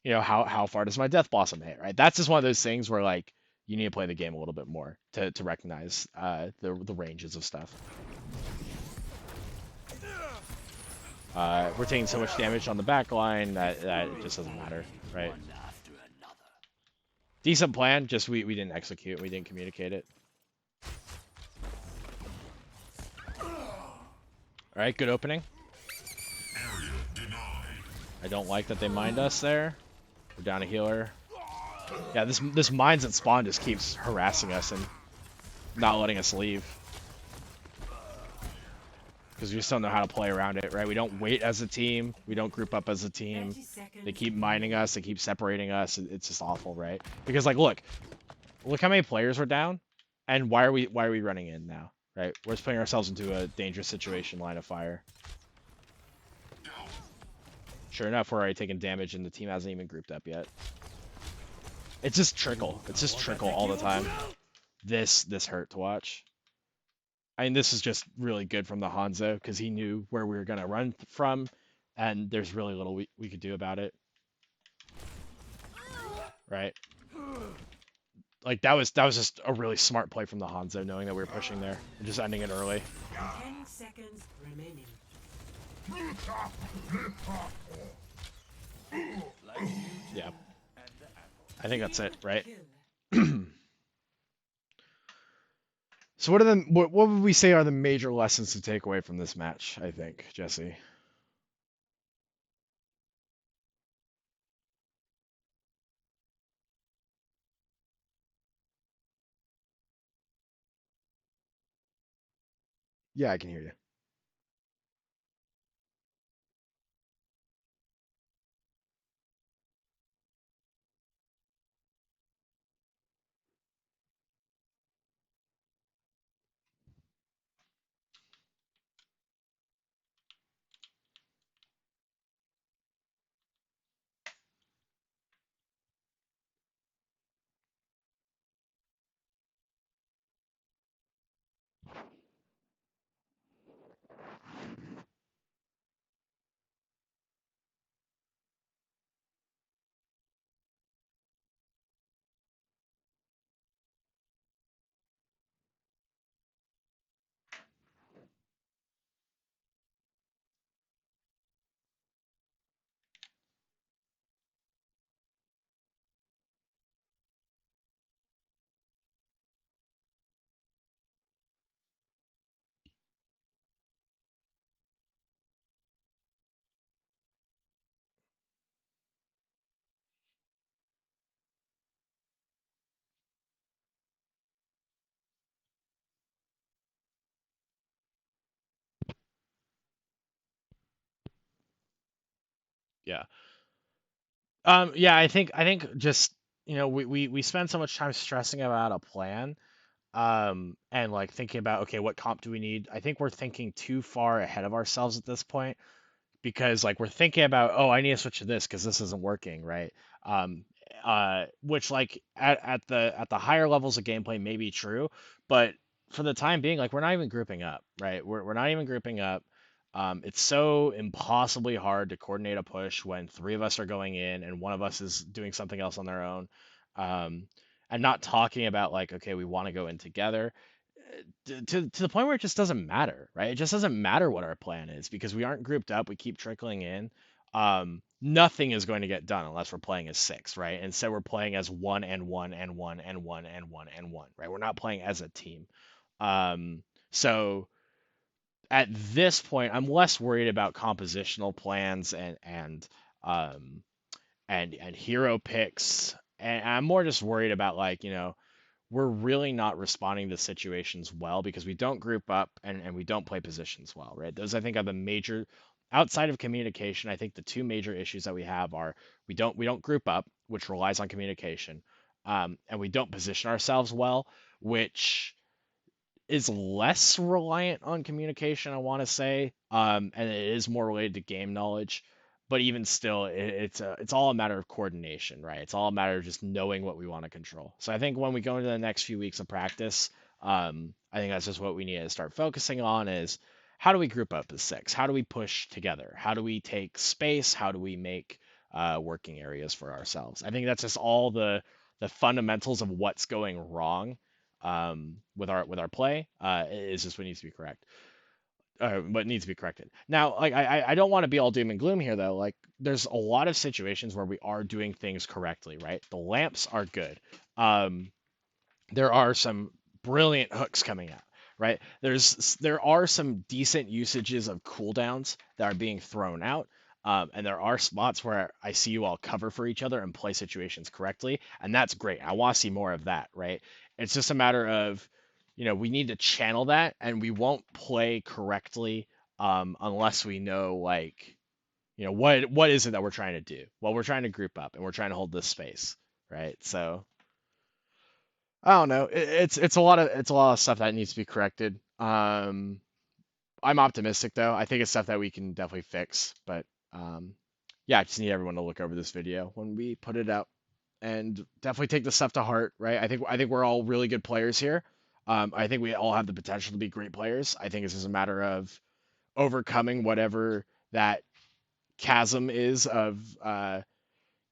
Speaker 1: you know, how far does my death blossom hit, right? That's just one of those things where like you need to play the game a little bit more to recognize the ranges of stuff. We're taking so much damage on the back line that it just doesn't matter, right? Decent plan, just we didn't execute, we didn't communicate it. Alright, good opening. I don't like that they mined us there. We're down a healer. Yeah, this mines at spawn just keeps harassing us and not letting us leave. Because we just don't know how to play around it, right? We don't wait as a team. We don't group up as a team. They keep mining us. They keep separating us. It's just awful, right? Because like, look how many players we're down, and why are we running in now, right? We're just putting ourselves into a dangerous situation, line of fire. Sure enough, we're already taking damage, and the team hasn't even grouped up yet. It's just trickle. It's just trickle all the time. This hurt to watch. I mean, this is just really good from the Hanzo because he knew where we were going to run from, and there's really little we could do about it. Right? Like, that was just a really smart play from the Hanzo, knowing that we were pushing there and just ending it early.
Speaker 2: 10 seconds remaining.
Speaker 1: Yeah. I think that's it, right? So what would we say are the major lessons to take away from this match, I think, Jesse? Yeah, I can hear you. Yeah. Yeah, I think just, you know, we spend so much time stressing about a plan, and like thinking about, okay, what comp do we need? I think we're thinking too far ahead of ourselves at this point, because like we're thinking about, oh, I need to switch to this because this isn't working, right? Um, which like at the higher levels of gameplay may be true, but for the time being, like we're not even grouping up, right? We're not even grouping up. It's so impossibly hard to coordinate a push when 3 of us are going in and one of us is doing something else on their own. Um, and not talking about like, okay, we want to go in together to the point where it just doesn't matter, right? It just doesn't matter what our plan is because we aren't grouped up. We keep trickling in. nothing is going to get done unless we're playing as six, right? Instead, we're playing as one and one and one and one and one and one, right? We're not playing as a team. So at this point, I'm less worried about compositional plans um and hero picks, and I'm more just worried about like we're really not responding to situations well because we don't group up and we don't play positions well, right? Those I think are the major outside of communication. I think the two major issues that we have are we don't group up, which relies on communication, and we don't position ourselves well, which is less reliant on communication, I want to say, and it is more related to game knowledge. But even still, it's all a matter of coordination, right? It's all a matter of just knowing what we want to control. So I think when we go into the next few weeks of practice, I think that's just what we need to start focusing on is how do we group up as six? How do we push together? How do we take space? How do we make working areas for ourselves? I think that's just all the fundamentals of what's going wrong with our play is just what needs to be what needs to be corrected. Now, like I don't want to be all doom and gloom here though. Like there's a lot of situations where we are doing things correctly, right? The lamps are good. Um, there are some brilliant hooks coming out, right? There are some decent usages of cooldowns that are being thrown out. And there are spots where I see you all cover for each other and play situations correctly, and that's great. I want to see more of that, right? It's just a matter of, we need to channel that, and we won't play correctly unless we know, like, what is it that we're trying to do? Well, we're trying to group up and we're trying to hold this space, right? So I don't know. It's a lot of stuff that needs to be corrected. I'm optimistic though. I think it's stuff that we can definitely fix. But yeah, I just need everyone to look over this video when we put it out and definitely take the stuff to heart, right? I think we're all really good players here. I think we all have the potential to be great players. I think it's just a matter of overcoming whatever that chasm is of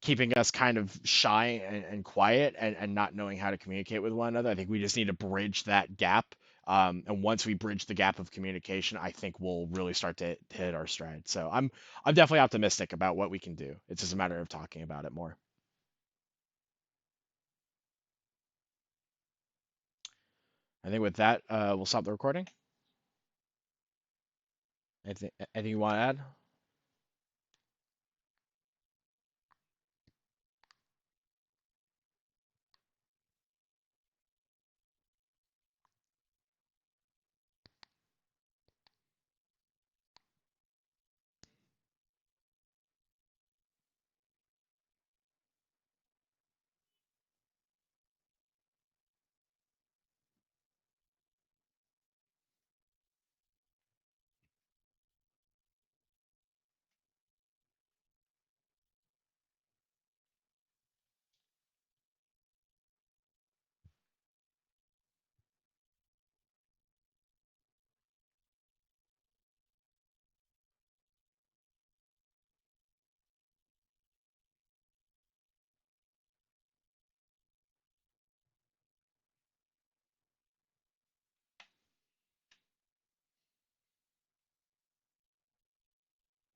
Speaker 1: keeping us kind of shy and quiet and not knowing how to communicate with one another. I think we just need to bridge that gap. And once we bridge the gap of communication, I think we'll really start to hit our stride. So I'm definitely optimistic about what we can do. It's just a matter of talking about it more. I think with that, we'll stop the recording. Anything you want to add?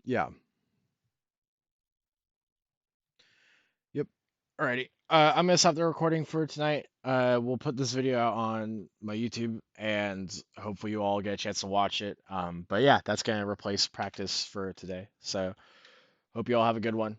Speaker 1: Yeah. Yep. Alrighty. I'm gonna stop the recording for tonight. We'll put this video out on my YouTube, and hopefully you all get a chance to watch it. But yeah, that's gonna replace practice for today. So hope you all have a good one.